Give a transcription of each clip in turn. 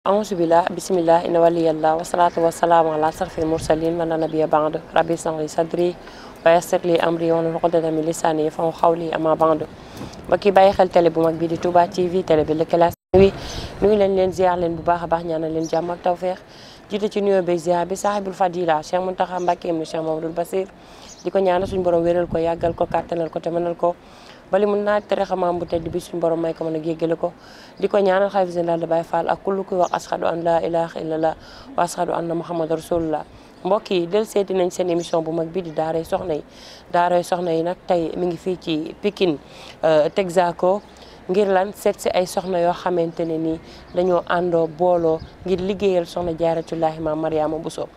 أعوذ بالله بسم الله إن ولي الله والصلاة والسلام على أشرف المرسلين من نبي بعد ربي اشرح لي صدري ويسر لي أمري واحلل عقدة من لساني يفقهوا قولي أما بعد mbokk yi bàyyi xel télé bu mag bi di Touba TV télé bi lëkkalaas wi nuyu leen ziar leen bu baax a baax ñaanal leen jàmm ak tawfeex jiite ci nuyoo beeg ziar bi saahibul fadila Cheikh Mountakha Mbacké ibn Cheikh Mamadou Bassir di ko ñaanal suñu borom wéral ko yàggal ko kàttanal ko te mënal ko bali mun naa tere xamaam bu tedd bi suñu borom may ko mën a géggale ko di ko ñaanal xalifa général de Baye Fall ak kullu kuy wax ashadu an la ilaha illallah wa ashadu anna muhammadu rasulullah mbokk yi del seeti nañ seen émission bu mag bi di daaray soxna yi daaray soxna yi nag tey mi ngi fii ci Pikine Texaco ngir lan seet si ay soxna yoo xamante ne nii dañoo àndoo booloo ngir liggéeyal soxna jaaratullahi maam Mariama Bousso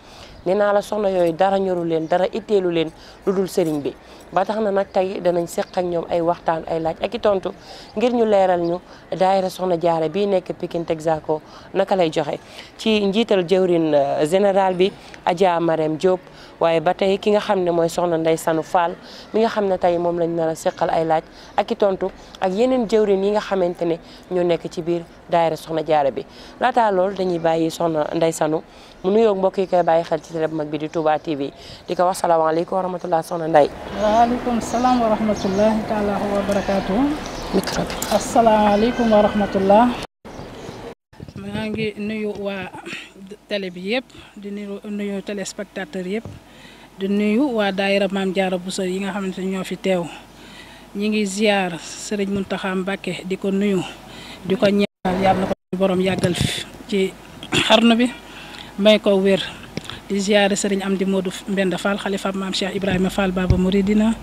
nee naa la soxna yooyu dara ñoru leen dara itteelu leen lu dul sëriñ bi ba tax na nag tey danañ seq ak ñoom ay waxtaan ay laaj ak i tontu ngir ñu leeral ñu daayira soxna jaara bii nekk Pikine Texaco naka lay joxe ci njiital jëwrin général bi Adja Marème Diop waaye ba tey ki nga xam ne mooy soxna Ndeye Sanu Fall mi nga xam ne tey moom lañ nar a seqal ay laaj ak i tontu ak yeneen jëwrin yi nga xamante ne ñoo nekk ci biir daayira soxna jaara bi laataa loolu dañuy bàyyi soxna Ndeye Sanu mu nuyoog mbokk yi koy bàyyi xel ci télé bu mag bi di Touba TV di ko wax salaamaaleykum wa rahmatulah soxna Ndeye. waaleykum salaam wa rahmatullahi taala wa barakaatu. micro bi. asalaamaaleykum wa rahmatullah. maa ngi nuyu waa télé bi yëpp di nuyu téléspectateur yëpp di nuyu waa daayira Maam Jaara Bousso yi nga xamante ne ñoo fi teew ñi ngi ziar Serigne Mountakha Mbacké di ko nuyu di ko ñaanal yàlla na ko borom yàggal ci xarnu bi. may ko wér di ziare sëriñ Amdi Modou Mbenda Fall xalifa maam Cheikh Ibrahima Fall Baba Mouridina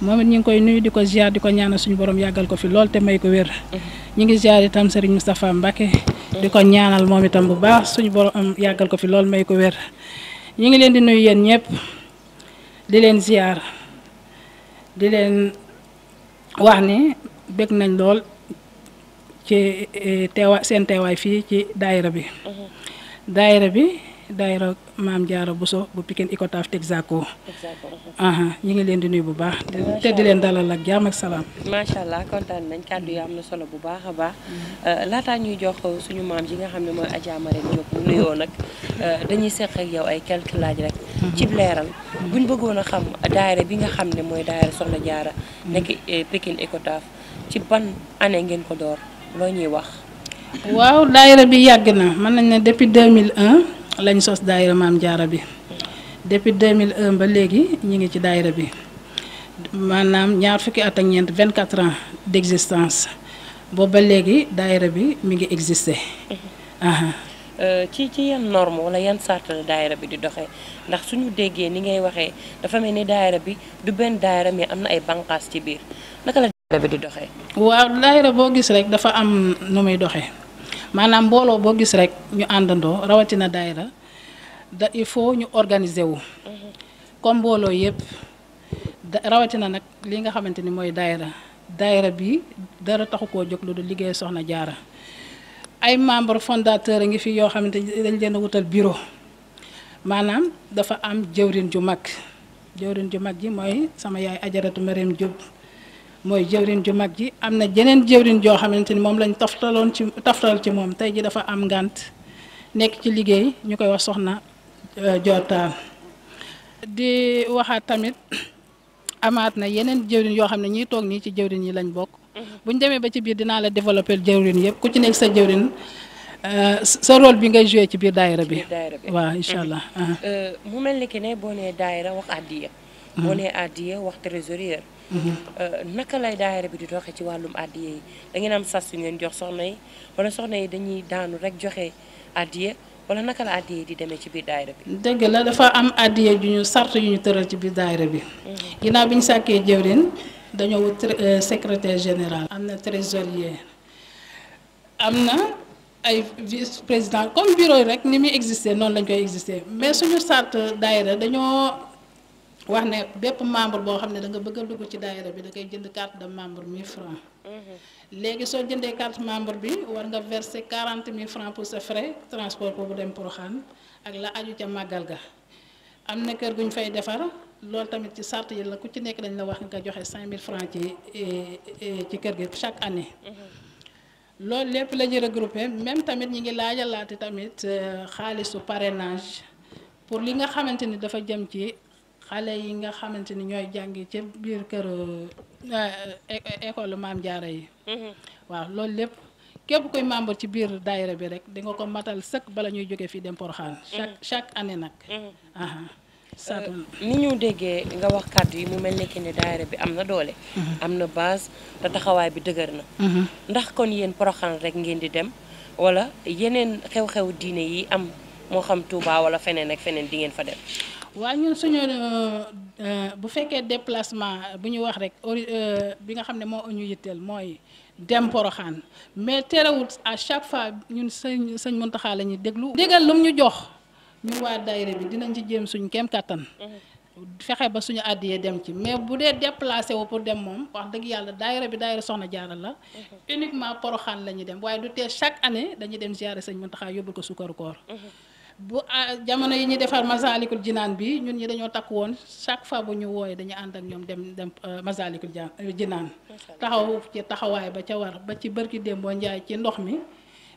moom it ñu ngi koy nuyu di ko ziar di ko ñaanal suñu borom yàggal ko fi lool te may ko wér. ñu ngi ziare itam sëriñ Moustapha Mbacké di ko ñaanal moom itam bu baax suñu borom yàggal ko fi lool may ko wér. ñu ngi leen di nuyu yéen ñëpp di leen ziar di leen wax ni bëgg nañ lool ci seen teewaay fii ci daayira bi. daayira Maam Jaara Bousso bu Pikine Icotaf Texaco. ñu ngi leen di nuyu bu baax. te di leen dalal ak jàmm ak salaam. macha allah kontaan nañ kàddu yi am na solo bu baax a baax laataa ñuy jox suñu maam ji nga xam ne mooy Adja Marème Diop mu nuyoo nag dañuy seq ak yow ay quelques laaj rek. ci leeral buñ bëggoon a xam daayira bi nga xam ne mooy daayira Soxna Jaara nekk Pikine Icotaf ci ban année ngeen ko door loo ñuy wax. waaw daayira bi yàgg na mën nañ ne depuis 2001 lañ sos daayira Maam Jaara bi depuis 2001 ba léegi ñu ngi ci daayira bi maanaam ñaar fukki at ak ñeent 24 ans d'existence boobu ba léegi daayira bi mi ngi existé. ci yan norme wala yan sart la daayira bi di doxee ndax suñu déggee ni ngay waxee dafa mel ni daayira bi du benn daayira mais am na ay banqaas ci biir naka la daayira bi di doxee. waaw daayira boo gis rek dafa am nu muy doxee. maanaam mbooloo boo gis rek ñu àndandoo rawatina daayira il faut ñu organiser wu comme mbooloo yëpp rawatina nag li nga xamante ni mooy daayira bi dara taxu koo jóg lu du liggéey soxna jaara ay membre fondateur a ngi fi yoo xamante ni dañ leen a wutal bureau maanaam dafa am jëwrin ju mag ji mooy sama yaay Ajaratu Marème Diop mooy jëwrin ju mag ji am na jeneen jëwrin joo xamante ni moom lañ toftal ci moom tey ji dafa am ngànt nekk ci liggéey ñu koy wax soxna Jotaal di waxaat tamit amaat na yeneen jëwrin yoo xam ne ñiy toog nii ci jëwrin yi lañ bokk bu ñu demee ba ci biir dinaa la développer jëwrin yëpp ku ci nekk sa jëwrin sa rôle bi ngay joué ci biir daayira bi waaw incha allah. mu mel ni ki ne boo nee daayira wax addiya boo nee addiya wax trésorier naka lay daayira bi di doxee ci wàllum addiya yi da ngeen am sas yu ngeen jox soxna yi wala soxna yi dañuy daanu rek joxe addiya wala naka la addiya yi di demee ci biir daayira bi. dëgg la dafa am addiya yu ñu sart yu ñu tëral ci biir daayira bi. ginnaaw bi ñu sàkkee jëwrin dañoo wut secrétaire général. am na trésorier am na ay vice président comme bureau rek ni muy exister noonu lañ koy exister mais suñu sart daayira dañoo. wax ne bépp membre boo xam ne da nga bëgg a dugg ci daayira bi da ngay jënd carte de membre 1000 francs léegi soo jëndee carte membre bi war nga verser 40 000 francs pour sa frais transport boobu dem Porokhane ak la aju ca màggal ga am na kër guñ fay defar loolu tamit ci sart yi la ku ci nekk dañ la wax nga joxe 5000 francs ci kër gi chaque année loolu lépp la ñu regroupé même tamit ñi ngi laajalaate tamit xaalisu parrainage pour li nga xamante ni dafa jëm ci xale yi nga xamante ni ñooy jàngi ci biir kër école Maam Jaara yi. waaw loolu lépp képp kuy membre ci biir daayira bi rek di nga ko matal sëkk bala ñuy jóge fii dem Porokhane. chaque année nag. ni ñu déggee nga wax kàddu yi mu mel ne ne daayira bi am na doole. am na base te taxawaay bi dëgër na. ndax kon yéen Porokhane rek ngeen di dem wala yeneen xew-xew diine yi am moo xam Touba wala feneen ak feneen di ngeen fa dem. waaw ñun suñu bu fekkee déplacement bu ñu wax rek bi nga xam ne moo ñu yitteel mooy dem Porokhane mais terewul à chaque fois ñun sëñ Mountakha la ñuy déglu. digal lum ñu jox. ñun waa daayira bi dinañ ci jéem suñu kéem kattan fexe ba suñu àddiyee dem ci mais bu dee déplacé wu pour dem moom wax dëgg yàlla daayira bi daayira Soxna Jaara la uniquement Porokhane la ñuy dem waaye du tee chaque année dañuy dem ziyaare sëñ Muntaxa yóbbul ko sukkaru koor bu jamono yi ñuy defar Masaalikul Jinaan bi ñun ñi dañoo takk woon chaque fois bu ñu wooyee dañuy ànd ak ñoom dem Masaalikul Jinaan taxaw ci taxawaay ba ca war ba ci bërki démboo njaay ci ndox mi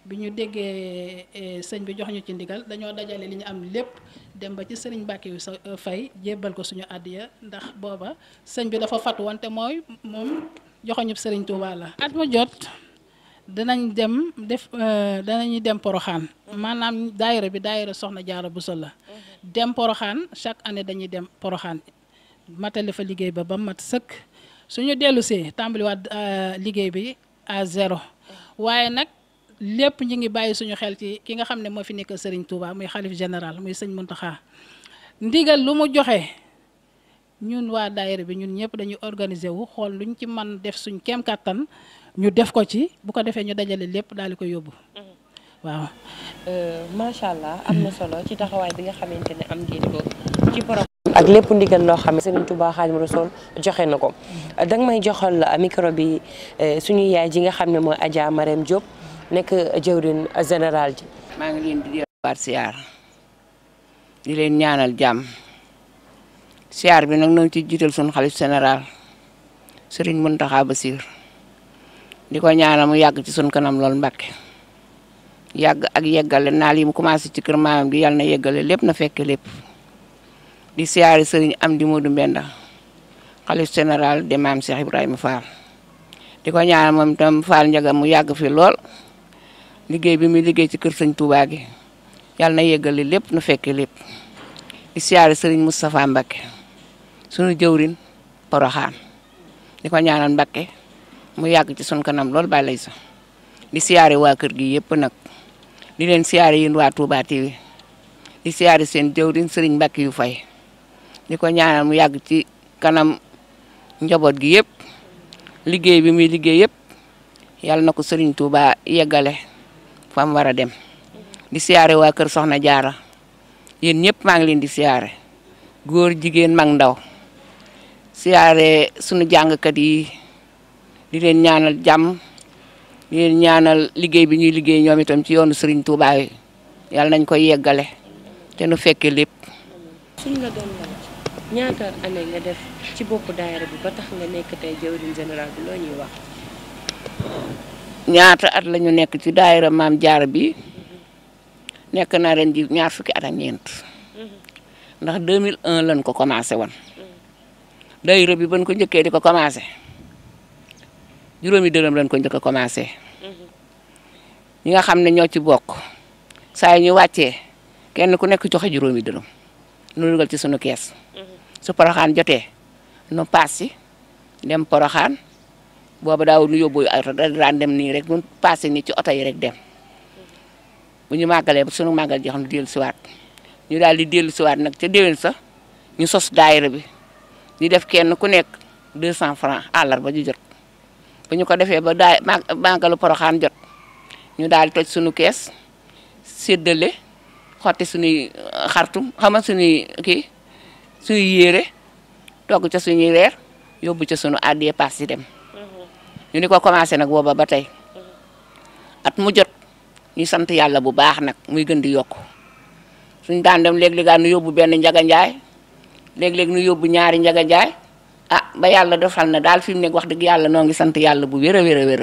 bi ñu déggee sëñ bi jox ñu ci ndigal dañoo dajale li ñu am lépp dem ba ci sëriñ Mbàkke yu sa fay jébbal ko suñu àddiya ndax booba sëñ bi dafa fatu woon te mooy moom joxoñu sëriñ Tuubaa la at mu jot danañ dem danañuy dem Porokhane maanaam daayira bi daayira Soxna Jaara Buso la dem Porokhane chaque année dañuy dem Porokhane matale fa liggéey ba mat sëkk suñu dellusee tàmbaliwaat liggéey bi à zéro waaye nag lépp ñi ngi bàyyi suñu xel ci ki nga xam ne moo fi nekk Serigne Touba muy xalif général muy sëñ Mountakha ndigal lu mu joxe ñun waa daayira bi ñun ñëpp dañuy organiser wu xool luñ ci man def suñ kem kattan ñu def ko ci bu ko defee ñu dajale lépp daal di ko yóbbu waaw. macha allah am na solo ci taxawaay bi nga xamante ne am ngeen ko ci Porokhane ak lépp ndigal loo xam ne Serigne Touba Xaadimu Rasuul joxe na ko danga may joxal micro bi suñu yaay ji nga xam ne mooy Adja Marème Diop. nekk jëwrin général ji. maa ngi leen di waat siyaar di leen ñaanal jàmm siyaar bi nag noonu ci jiital suñu xalif général Serigne Mountakha Bassir di ko ñaanal mu yàgg ci suñu kanam lool Mbàkke yàgg ak yeggale naal yi mu commencé ci kër maamam gi yàlla na yeggale lépp na fekk lépp di siyaari Serigne Amdi Modou Mbenda xalif général de maam Cheikh Ibrahima Fall di ko ñaanal moom itam Fall Ndiaga mu yàgg fi lool. liggéey bi muy liggéey ci kër sëñ Touba gi yàlla na yeggale lépp nu fekke lépp di siyaare sëriñ Moustapha Mbakke sunu jëwrin Porokhane di ko ñaanal Mbakke mu yàgg ci sunu kanam lool ba lay sax di siyaare waa kër gi yëpp nag di leen siyaare yéen waa Touba TV di siyaare seen jëwrin sëriñ Mbakke yu fay di ko ñaanal mu yàgg ci kanam njaboot gi yëpp liggéey bi muy liggéey yëpp yàlla na ko sëriñ Touba yeggale fa mu war a dem di siyaare waa kër Soxna Jaara yéen ñëpp maa ngi leen di siyaare góor jigéen mag ndaw siyaare sunu jàngkat yi di leen ñaanal jàmm di leen ñaanal liggéey bi ñuy liggéey ñoom itam ci yoonu Serigne Touba yi yàlla nañ ko yeggale te nu fekke lépp. suñ la doon laaj ñaata année nga def ci boppu daayira bi ba tax nga nekk tey jëwriñ général bi loo ñuy wax. ñaata at la ñu nekk ci daayira Maam Jaara bi nekk na ren ji ñaar fukki at ak ñeent ndax 2001 lañ ko commencé woon daayira bi bañ ko njëkkee di ko commencé juróomi dërëm lañ ko njëkk a commencé ñi nga xam ne ñoo ci bokk saa yu ñu wàccee kenn ku nekk joxe juróomi dërëm nu dugal ci sunu kees su Porokhane jotee nu paas si dem Porokhane boobu daaw nu yóbbu ay oto daan dem nii rek nu passé nii ci oto yi rek dem bu ñu màggalee ba sunu màggal ji xam ne dellu siwaat ñu daal di dellu siwaat nag ca déwén sa ñu sos daayira bi di def kenn ku nekk 200 francs àllarba ju jot bu ñu ko defee ba màggalu Porokhane jot ñu daal di toj sunu kees séddale xotti suñuy xartum xama suñuy kii suñuy yére togg ca suñuy reer yóbbu ca sunu àddee paas si dem ñu ni ko commencé nag booba ba tey at mu jot ñu sant yàlla bu baax nag muy gën di yokku suñ daan dem léeg-léeg nu yóbbu benn njaga njaay léeg-léeg nu yóbbu ñaari njaga njaay ba yàlla defal na daal fi mu nekk wax dëgg yàlla noo ngi sant yàlla bu wér a wér a wér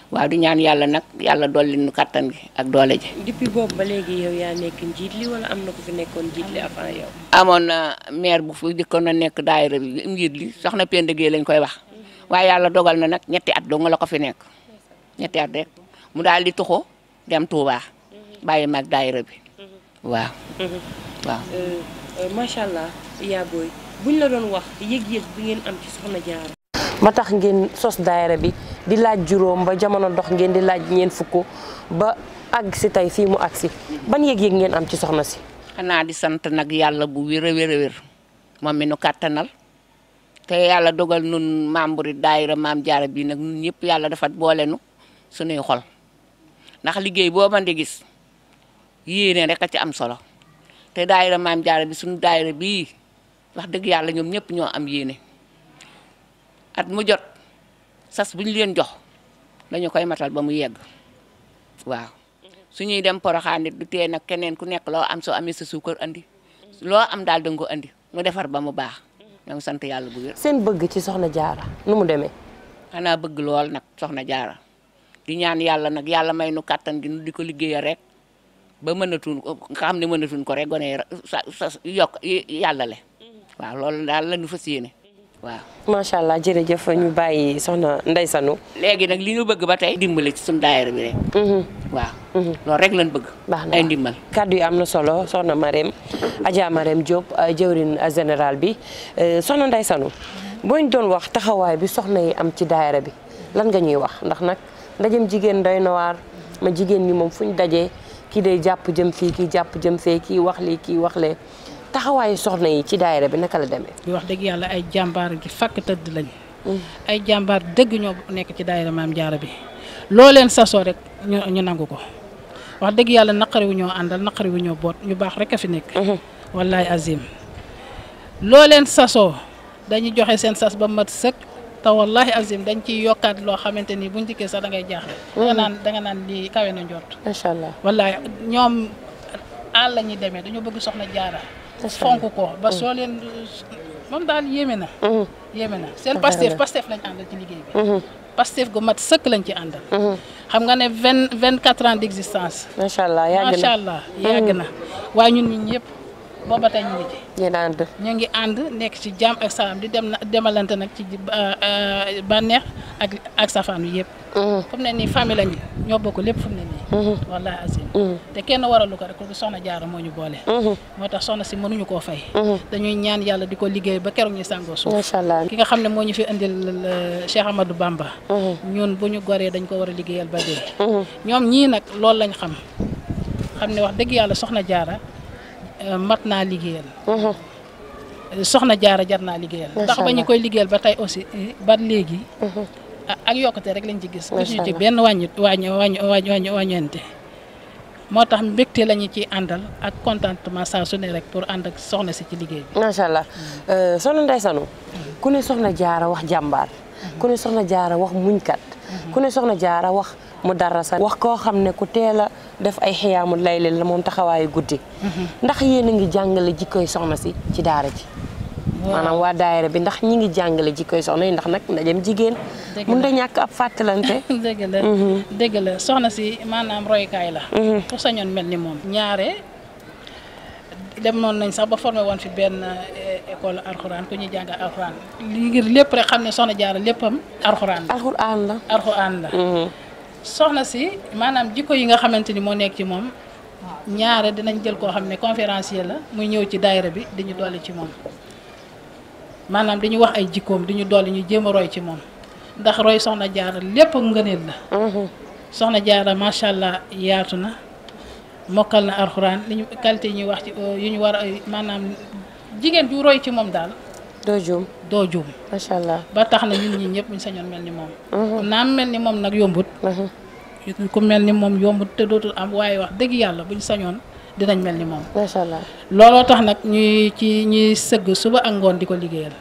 waaw di ñaan yàlla nag yàlla dolli nu kattan gi ak doole ji. depuis boobu ba léegi yow yaa nekk njiit li wala am na ku fi nekkoon njiit li avant yow. amoon na maire bu fi dikkoon na nekk daayira bi njiit li soxna Penda Gueye lañ koy wax waaye yàlla dogal na nag ñetti at dong la ko fi nekk ñetti at rek mu daal di tuxu dem Touba bàyyi mag daayira bi waaw. waaw. macha allah yaa booy buñ la doon wax yëg-yëg bi ngeen am ci soxna Diarra. ba tax ngeen sos daayira bi di laaj juróom ba jamono dox ngeen di laaj ñeent fukk ba àgg si tey fii mu àgg si ban yëg-yëg ngeen am ci soxna si. xanaa di sant nag yàlla bu wér a wér moom mi nu kàttanal te yàlla dogal nun membre daayira Maam Diarra bi nag ñun ñëpp yàlla dafa boole nu sunuy xol ndax liggéey boo mën di gis yéene rek a ci am solo te daayira Maam Diarra bi suñu daayira bii wax dëgg yàlla ñoom ñëpp ñoo am yéene at mu jot sas bu ñu leen jox dañu koy matal ba mu yegg waaw suñuy dem Porokhane nit du tee nag keneen ku nekk loo am soo amee sa suukar andi loo am daal da nga ko andi mu defar ba mu baax ñoo sant yàlla bu wér. seen bëgg ci soxna Diarra nu mu demee. xanaa bëgg lool nag soxna Diarra di ñaan yàlla nag yàlla may nu kàttan gi nu di ko liggéeyal rek ba mënatuñ ko nga xam ne mënatuñ ko rek gone sa yokk yàlla le waaw loolu daal la ñu fas yéene waaw. macha allah jërëjëf ñu bàyyi soxna Ndeye Sanou. léegi nag li ñu bëgg ba tey dimbali ci suñu daayira bi rek. waaw. loolu rek lañ bëgg. baax na ay ndimbal. kaddu yi am na solo soxna Marème Adja Marème Diop jëwrin général bi soxna Ndeye Sanou boo ñu doon wax taxawaay bi soxna yi am ci daayira bi lan nga ñuy wax ndax nag ndajem jigéen doy na waar ma jigéen ñi moom fu ñu dajee kii day jàpp jëm fii kii jàpp jëm fee kii wax lii kii wax lee taxawaayu soxna yi ci daayira bi naka la demee. bi wax dëgg yàlla ay jàmbaar gi fàkk tëdd lañ. ay jàmbaar dëgg ñoo nekk ci daayira Maam Diarra bi loo leen sasoo rek ñu nangu ko wax dëgg yàlla naqari wu ñoo àndal naqari wu ñoo boot ñu baax rek a fi nekk. wallaay azim loo leen sasoo dañuy joxe seen sas ba mat sëkk te wallahi azim dañ ciy yokkaat loo xamante ni buñ dikkee sax da ngay jaaxle. danga naan lii kawe na njort. macha allah wallaay ñoom àll la ñuy demee dañoo bëgg soxna Diarra. fonk ko ba soo leen moom daal yéeme na. yéeme na seen Pastef lañ àndal ci liggéey bi. Pastef gu mat sëkk lañ ci àndal. xam nga ne 24 ans d'existence. macha allah yàgg na macha allah yàgg na waaye ñun ñi ñëpp booba tey ñu ngi ci. ñu ngi ànd nekk ci jàmm ak salaam di demalante nag ci bànneex ak safaan wi yëpp. fu mu ne nii famille lañu ñoo bokk lépp fu mu ne nii. wallahi azim te kenn waralu ko rek soxna Diarra moo ñu boole. moo tax soxna si mënuñu koo fay. dañuy ñaan yàlla di ko liggéey ba keroog ñu sàngoo suuf. macha allah ki nga xam ne moo ñu fi indil Cheikh Amadou Bamba. ñun bu ñu goree dañ ko war a liggéeyal ba dee. ñoom ñii nag loolu lañ xam ne wax dëgg yàlla soxna Diarra mat naa liggéeyal. soxna Diarra jar naa liggéeyal. ndax ba ñu koy liggéeyal ba tey aussi ba léegi. ak yokkute rek lañ ci gis. gisuñu ci benn wàññeente. moo tax mbégte la ñu ciy àndal ak contentement saa su ne rek pour ànd ak soxna si ci liggéey bi. macha allah soxna Ndeye Sanou ku ne soxna Diarra wax jàmbaar. ku ne soxna Diarra wax muñkat. ku ne soxna Diarra wax mu darasa wax koo xam ne ku teel a def ay xiyaamu layli la moom taxawaayu guddi. ndax yéen a ngi jàngale jikkoy soxna si ci daara ji. maanaam waa daayira bi ndax ñi ngi jàngale jikkoy soxna yi ndax nag ndajem jigéen. mun da ñàkk ab fàttalante. dëgg la soxna si maanaam roykaay la. ku sañoon mel ni moom. ñaare dem noonu nañ sax ba formé woon fi benn école alxuraan ku ñuy jàng alxuraan li ngir lépp rek xam ne soxna Diarra léppam alxuraan la. alxuraan la. soxna si maanaam jikko yi nga xamante ni moo nekk ci moom ñaare dinañ jël koo xam ne conférencier la muy ñëw ci daayira bi di ñu dolli ci moom maanaam dañu wax ay jikkoom di ñu dolli ñu jéem a roy ci moom ndax roy soxna Diarra lépp ngëneel la. soxna Diarra macha allah yaatu na mokkal na alxuraan li ñu qualité yi ñuy wax ci yu ñu war a maanaam jigéen ju roy ci moom daal. doo juum. macha allah ba tax na ñun ñii ñëpp ñu sañoon mel ni moom. naam mel ni moom nag yombut. ku mel ni moom yombut te dootul am waaye wax dëgg yàlla buñ sañoon dinañ mel ni moom. macha allah looloo tax nag ñuy sëgg suba ak ngoon di ko liggéeyal.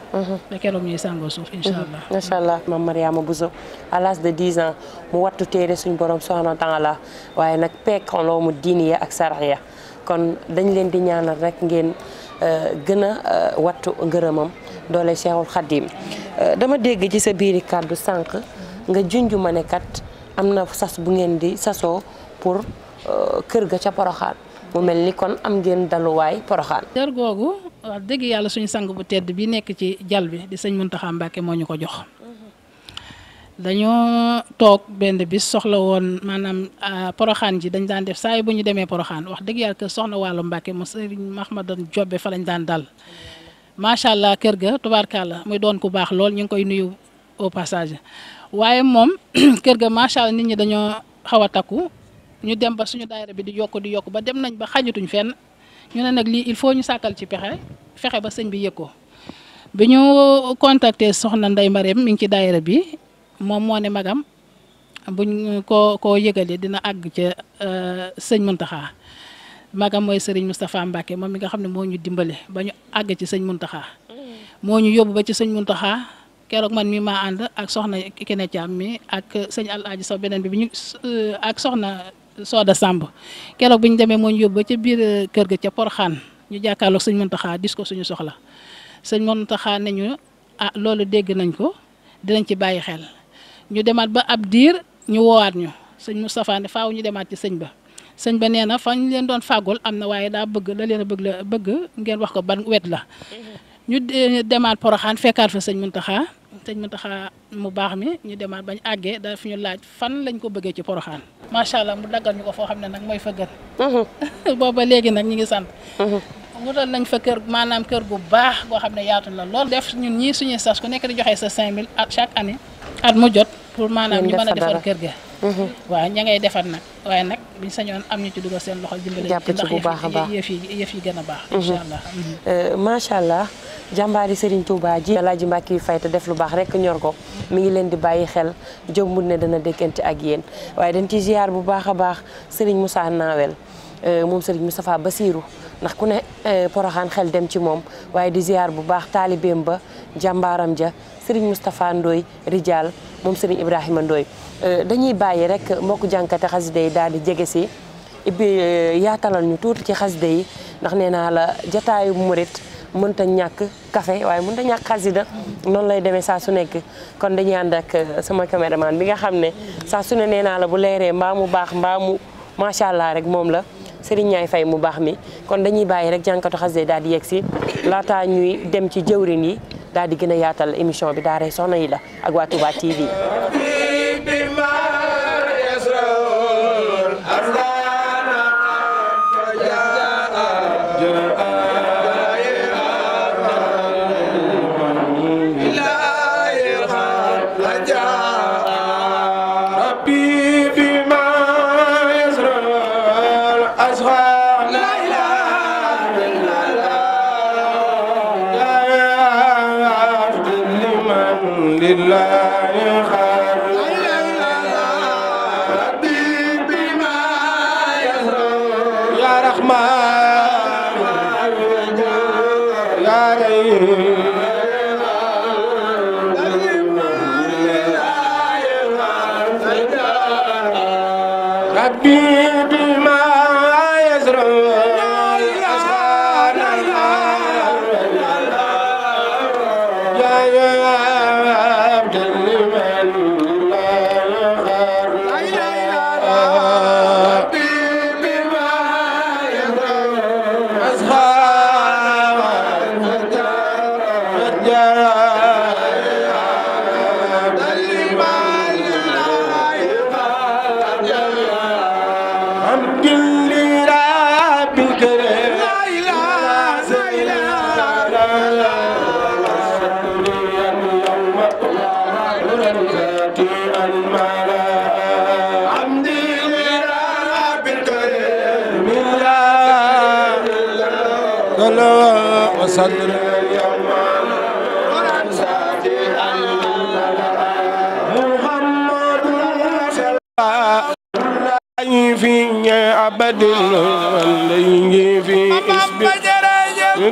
ba keroog ñuy sàngoo suuf incha allah. macha allah Mame Mariama Bousso à l'âge de 10 ans mu wattu téere suñ borom subhanahu wa taala waaye nag peekaloo mu diini ya ak sarax kon dañ leen di ñaanal rek ngeen gën a wattu ngërëmam doole Cheikhul Khadim dama dégg ci sa biiri kàddu sànq nga junj ma ne kat am na sas bu ngeen di sasoo pour kër ga ca Poroxaan mu mel ni kon am ngeen daluwaay Poroxaan. kër googu wax dëgg yàlla suñu sang bu tedd bi nekk ci jal bi di sëñ Muntaxa Mbàkke moo ñu ko jox. dañoo toog benn bis soxla woon maanaam Poroxaan ji dañ daan def saa yi bu ñu demee Poroxaan wax dëgg yàlla kër soxna Wàllu Mbàkke mo sëriñ Mahmadan Jobbe fa lañ daan dal macha allah kër ga tubaarkàlla muy doon ku baax lool ñu ngi koy nuyu au passage waaye moom kër ga macha allah nit ñi dañoo xaw a takku ñu dem ba suñu daayira bi di yokk ba dem nañ ba xajatuñ fenn ñu ne nag lii il faut ñu sàkkal ci fexe ba sëñ bi yëg ko bi ñu contacter soxna Ndey Mareem mi ngi ci daayira bi moom moo ne magam buñ ko yëgalee dina àgg ca sëñ Muntaxa magam mooy sëriñ Moustapha Mbacke moom mi nga xam ne moo ñu dimbale ba ñu àgg ci sëñ Muntaxa moo ñu yóbbu ba ci sëñ Muntaxa keroog man mi maa ànd ak soxna Kene Thiam mi ak sëñ Alaaji Sow beneen bi ñu ak soxna Soda Samb keroog bi ñu demee moo ñu yóbbu ba ca biir kër ga ca Poroxaan ñu jàkkaarloog sëñ Muntaxa dis ko suñu soxla sëñ Muntaxa ne ñu loolu dégg nañ ko dinañ ci bàyyi xel. ñu demaat ba ab diir ñu woowaat ñu sëñ Moustapha ne faaw ñu demaat ci sëñ ba nee na fañ leen doon fàggul am na waaye daa bëgg la leen a bëgg ngeen wax ko ban wet la. ñu demaat Poroxaan fekkaat fa sëñ Muntaxa mu baax mi ñu demaat bañ àggee daf ñu laaj fan lañ ko bëggee ci Poroxaan. macha allah mu daggal ñu ko foo xam ne nag mooy fa gën. booba léegi nag ñu ngi sant. wutal nañ fa kër maanaam kër gu baax goo xam ne yaatu na lool. def ñun ñii suñuy sas ku nekk di joxe sa 5000 at chaque année. at mu jot pour maanaam ñu mën a defar kër ga. waaw ña ngay defar nag waaye nag biñ sañoon am ñu ci dugal seen loxo dimbali jàpp ci bu baax a baax yëf yi gën a baax incha allah. macha allah jàmbaari Serigne Touba ji Alaaji Mbàkke yu fay te def lu baax rek ñor ko mi ngi leen di bàyyi xel jëmbul ne dana dékkante ak yéen waaye dañ ci ziar bu baax a baax Serigne Moussa Nawel moom Serigne Moustapha Bassirou ndax ku ne Poroxaan xel dem ci moom waaye di ziar bu baax taalibeem ba jàmbaaram ja Serigne Moustapha Ndoye Rijal moom Serigne Ibrahima Ndoye dañuy bàyyi rek mbokk jànkate xasida yi daal di jege si yaatalal ñu tuuti ci xasida yi ndax nee naa la jataayu murit mënta ñàkk café waaye mënta ñàkk xasida noonu lay demee saa su nekk kon dañuy ànd ak sama caméraman bi nga xam ne saa su ne nee naa la bu leeree mbaa mu baax mbaa mu macha allah rek moom la Serigne Ñaay Fay mu baax mi kon dañuy bàyyi rek jànkatu xasida yi daal di yegg si laataa ñuy dem ci jëwrin yi daal di gën a yaatal émission bi daaray Soxna yi la ak waa Touba TV.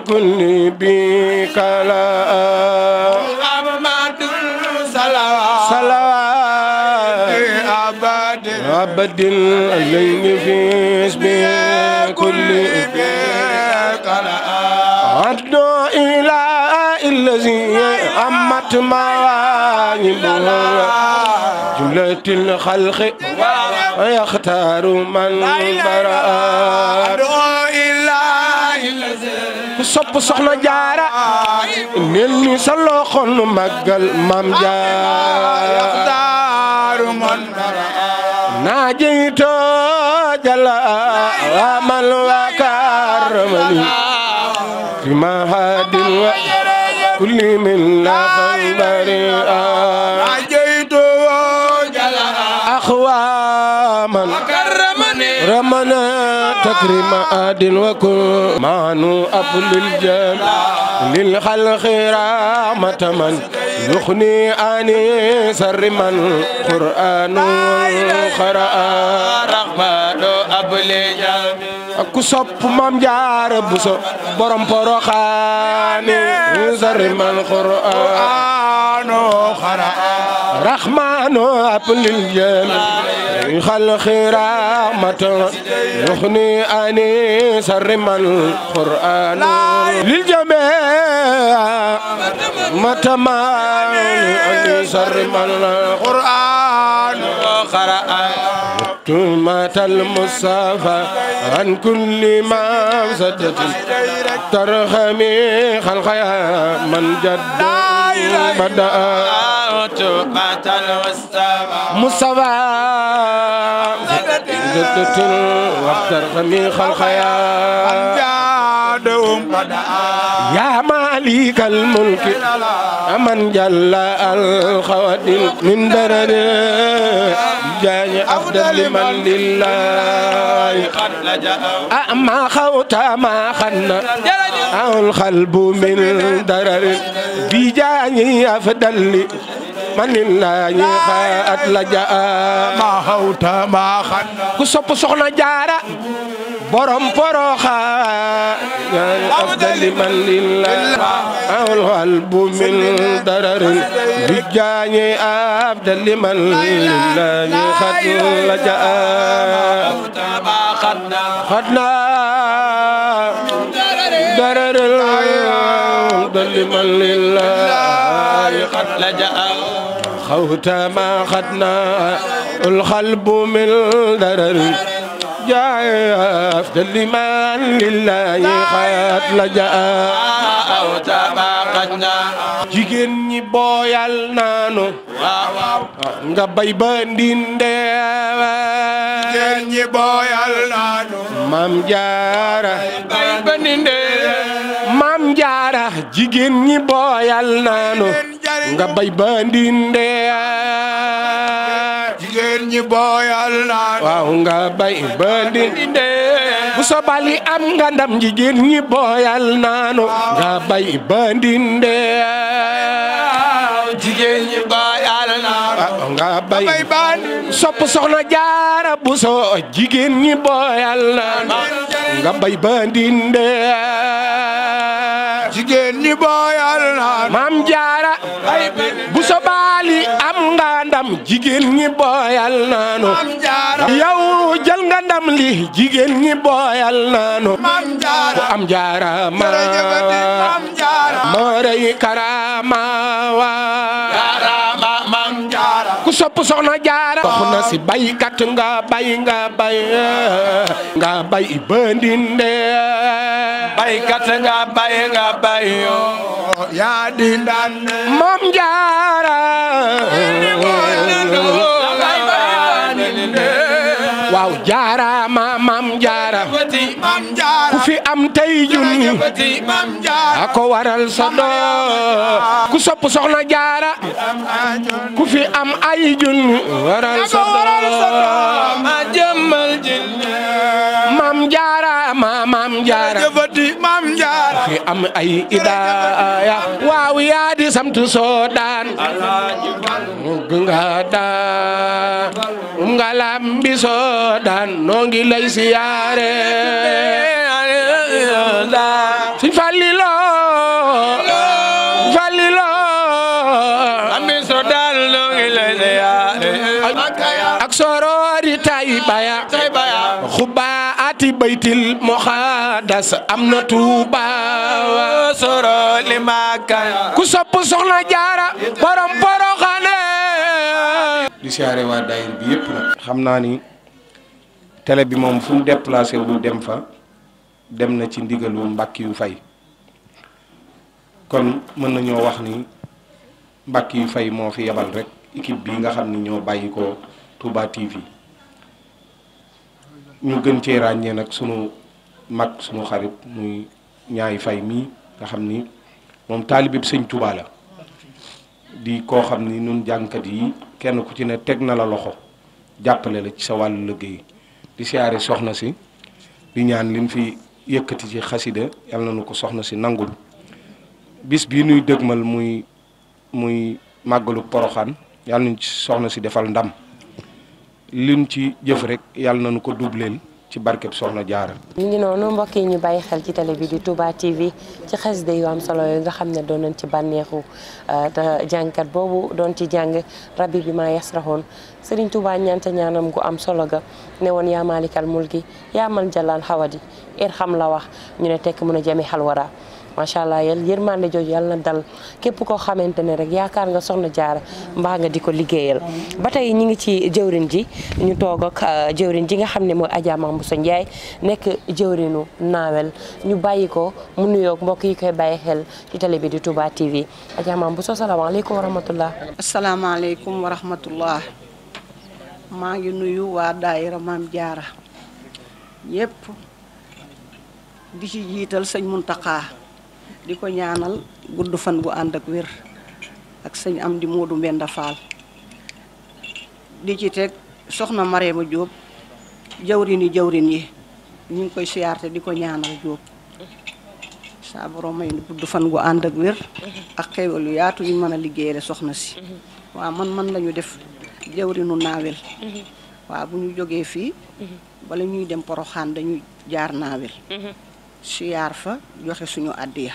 كل بكلا محمد صلوات أبد الليل في اسمه كل بكلا عدوا إلى الذي أمت مواهبه جملة الخلق ويختار من برأ sopp soxna jaara nel ni sa loxo nu màggal Maam Jaara naajeyto jala amal wa karamani fi mahadin wa kulli min la khaybari naajeyto jala akhwaman رمنا تكريم آدل وكن معن أفل الجمع للخلق رحمة من يخني آني سر من قرآن خرأ رحمن أفل الجمع ku sopp Maam Jaara Buso borom Poroxaani sar man qur'aan khara rahmaan aplil jami khalqi rahmatan yukhni ani sar man qur'aan lil jami matamani ani sar man qur'aan khara تمات المصطفى عن كل ما سدت ترحمي خلقيا من جد بدأ تمات المصطفى سدت ترحمي خلقيا يا مالك الملك من جل الخواتم من درر جاي أفضل من لله أما خوت ما خنا أو القلب من درر بجاي أفضل من لله خات لجأ ما خوت ما خنا كسب سخنا جارا borom Poroxaan أفضل من لله أو القلب من درر بجاي أفضل من لله خات لجأ خدنا درر أفضل من لله خات لجأ خوت ما خدنا القلب من درر جاي أفضل من لله خات لجأ أو تباقنا jigéen ñi booyal naanu nga bay ba ndinde jigéen ñi booyal naanu Maam Jaara bay ba ndinde Maam Jaara jigéen ñi booyal naanu nga bay ba ndinde jigéen ñi booyal naanu waaw nga bay ba ndinde bu sobali am nga ndam jigéen ñi booyal naanu nga bay ba ndinde jigéen ñi booyal naanu nga bay ba sopp soxna Jaara Buso jigéen ñi booyal naanu nga bay ba ndinde jigéen ñi booyal naanu Maam Jaara bu sobali am nga ndam jigéen ñi booyal naanu yow jël nga ndam li jigéen ñi booyal naanu ku am jaara ma rey karama wa ku sopp soxna Jaara soxna si baykat nga bay ba ndinde baykat nga bay yaa di ndaan Maam Jaara waaw Jaara Maam Jaara ku fi am tey junni ako waral sa doom ku sopp soxna Jaara ku fi am ay junni waral sa doom ma jëmmal junni Maam Jaara Maam Jaara fi am ay idaaya waaw yaa di samtu soodaan nga daa nga lambi soodaan noo ngi lay siyaare si Fallilo lambi soodaan noo ngi lay siyaare ak sorori tay baya xuba ati baytil muqaddas am na Tuuba soro li Makka ku sopp soxna Jaara borom Poroxaane di siyaare waa daayir bi yëpp nag. xam naa ni télé bi moom fu mu déplacé wu dem fa dem na ci ndigalu Mbàkke yu fay kon mën nañoo wax ni Mbàkke yu fay moo fi yebal rek équipe bi nga xam ni ñoo bàyyi ko Touba TV ñu gën cee ràññee nag sunu mag sunu xarit muy ñaay fay mii nga xam ni moom taalibe bi sëñ Touba la di koo xam ni nun jàngkat yi kenn ku ci ne teg na la loxo jàppale la ci sa wàllu liggéey di siyaare soxna si di ñaan liñ fi yëkkati ci xasida yàlla na nu ko soxna si nangul bis bii nuy dëgmal muy màggalu Poroxaan yàlla nañ ci soxna si defal ndam liñ ci jëf rek yàlla na nu ko dubleel ci barkeb soxna Jaara. ñu ngi noonu mbokk yi ñu bàyyi xel ci télé bi di Touba TV ci xasida yu am solo yooyu nga xam ne doon nañ ci bànneexu te jàngkat boobu doon ci jàng rabbi bi maa yasrahoon Serigne Touba ñaanta ñaanam gu am solo ga ne woon yaa maalikal mulki yaa man jalal xawadi xam la wax ñu ne tekk mun a jami xalwara macha allah yërmande jooju yàlla na dal képp koo xamante ne rek yaakaar nga soxna Jaara mbaa nga di ko liggéeyal. ba tey ñi ngi ci jëwrin ji ñu toog ak jëwrin ji nga xam ne mooy Adja Mame Bousso Ndiaye nekk jëwrinu naawel ñu bàyyi ko mu nuyoog mbokk yi koy bàyyi xel ci télé bi di Touba TV Adja Mame Bousso salaamaaleykum wa rahmatullah. asalaamaaleykum wa rahmatullah maa ngi nuyu waa daayira Maam Jaara ñëpp di ci jiital sëñ Muntaxa di ko ñaanal gudd fan gu ànd ak wér ak sëñ Amdi Moodu Mbenda Fall di ci teg soxna Mareema Jóob jawrin yi ñu ngi koy siyaarte di ko ñaanal Jóob saa borom may gudd fan gu ànd ak wér ak xéewal yu yaatu ñu mën a liggéeyale soxna si waaw man lañu def jawrinu naawel waaw bu ñu jógee fii bala ñuy dem Poroxaan dañuy jaar naawel siyaar fa joxe suñu àddiya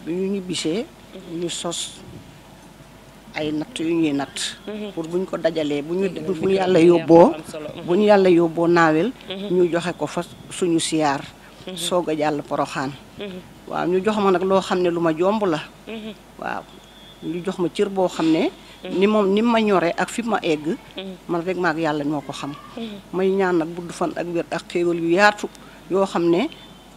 bi ñu ñibbisee ñu sos ay natt yu ñuy natt pour buñ ko dajalee bu ñu yàlla yóbboo naawel ñu joxe ko fa suñu siyaar soog a jàll Poroxaan waaw ñu jox ma nag loo xam ne lu ma jomb la waaw ñu jox ma cër boo xam ne ni ma ñore ak fi ma egg man rek maag yàlla ñoo ko xam may ñaan nag gudd fan ak wér ak xéewal yu yaatu yoo xam ne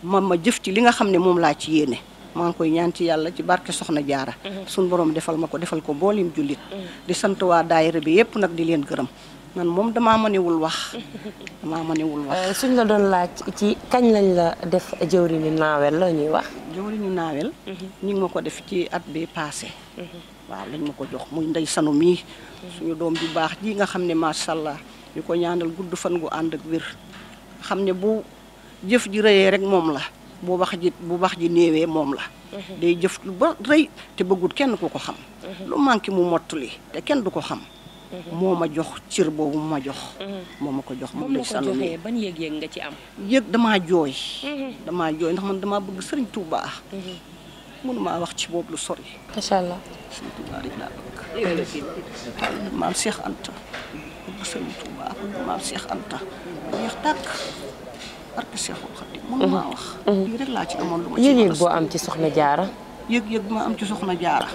ma jëf ci li nga xam ne moom laa ci yéene maa ngi koy ñaan ci yàlla ci barke soxna Jaara suñ borom defal ma ko defal ko mboolim jullit di sant waa daayira bi yépp nag di leen gërëm man moom damaa mënewul wax suñ la doon laaj ci kañ lañ la def jëwriñu naawel la ñuy wax jëwriñu naawel ñu ngi ma ko def ci at bi passé waaw lañ ma ko jox muy ndey sanu mii suñu doom ju baax ji nga xam ne macha allah ñu ko ñaanal gudd fan gu ànd ak wér xam ne bu jëf ji rëyee rek moom la bu wax ji néewee moom la day jëf lu ba rëy te bëggut kenn ku ko xam lu manqué mu mottali te kenn du ko xam moo ma jox cër boobu mu ma jox moo ma ko jox moom lay sànni nii ban yëg-yëg nga ci am yëg damaa jooy ndax man damaa bëgg Sëriñ Tuubaa mënumaa wax ci boobu lu sori macha allah Sëriñ Tuubaa rek laa bëgg maam Cheikh Anta bëgg Sëriñ Tuubaa maam Cheikh Anta yeex tàkk barke Seexul Xadiim mënumaa wax lii rek laa ci amoon lu ma ci yëg-yëg boo am ci soxna Jaara yëg-yëg ma am ci soxna Jaara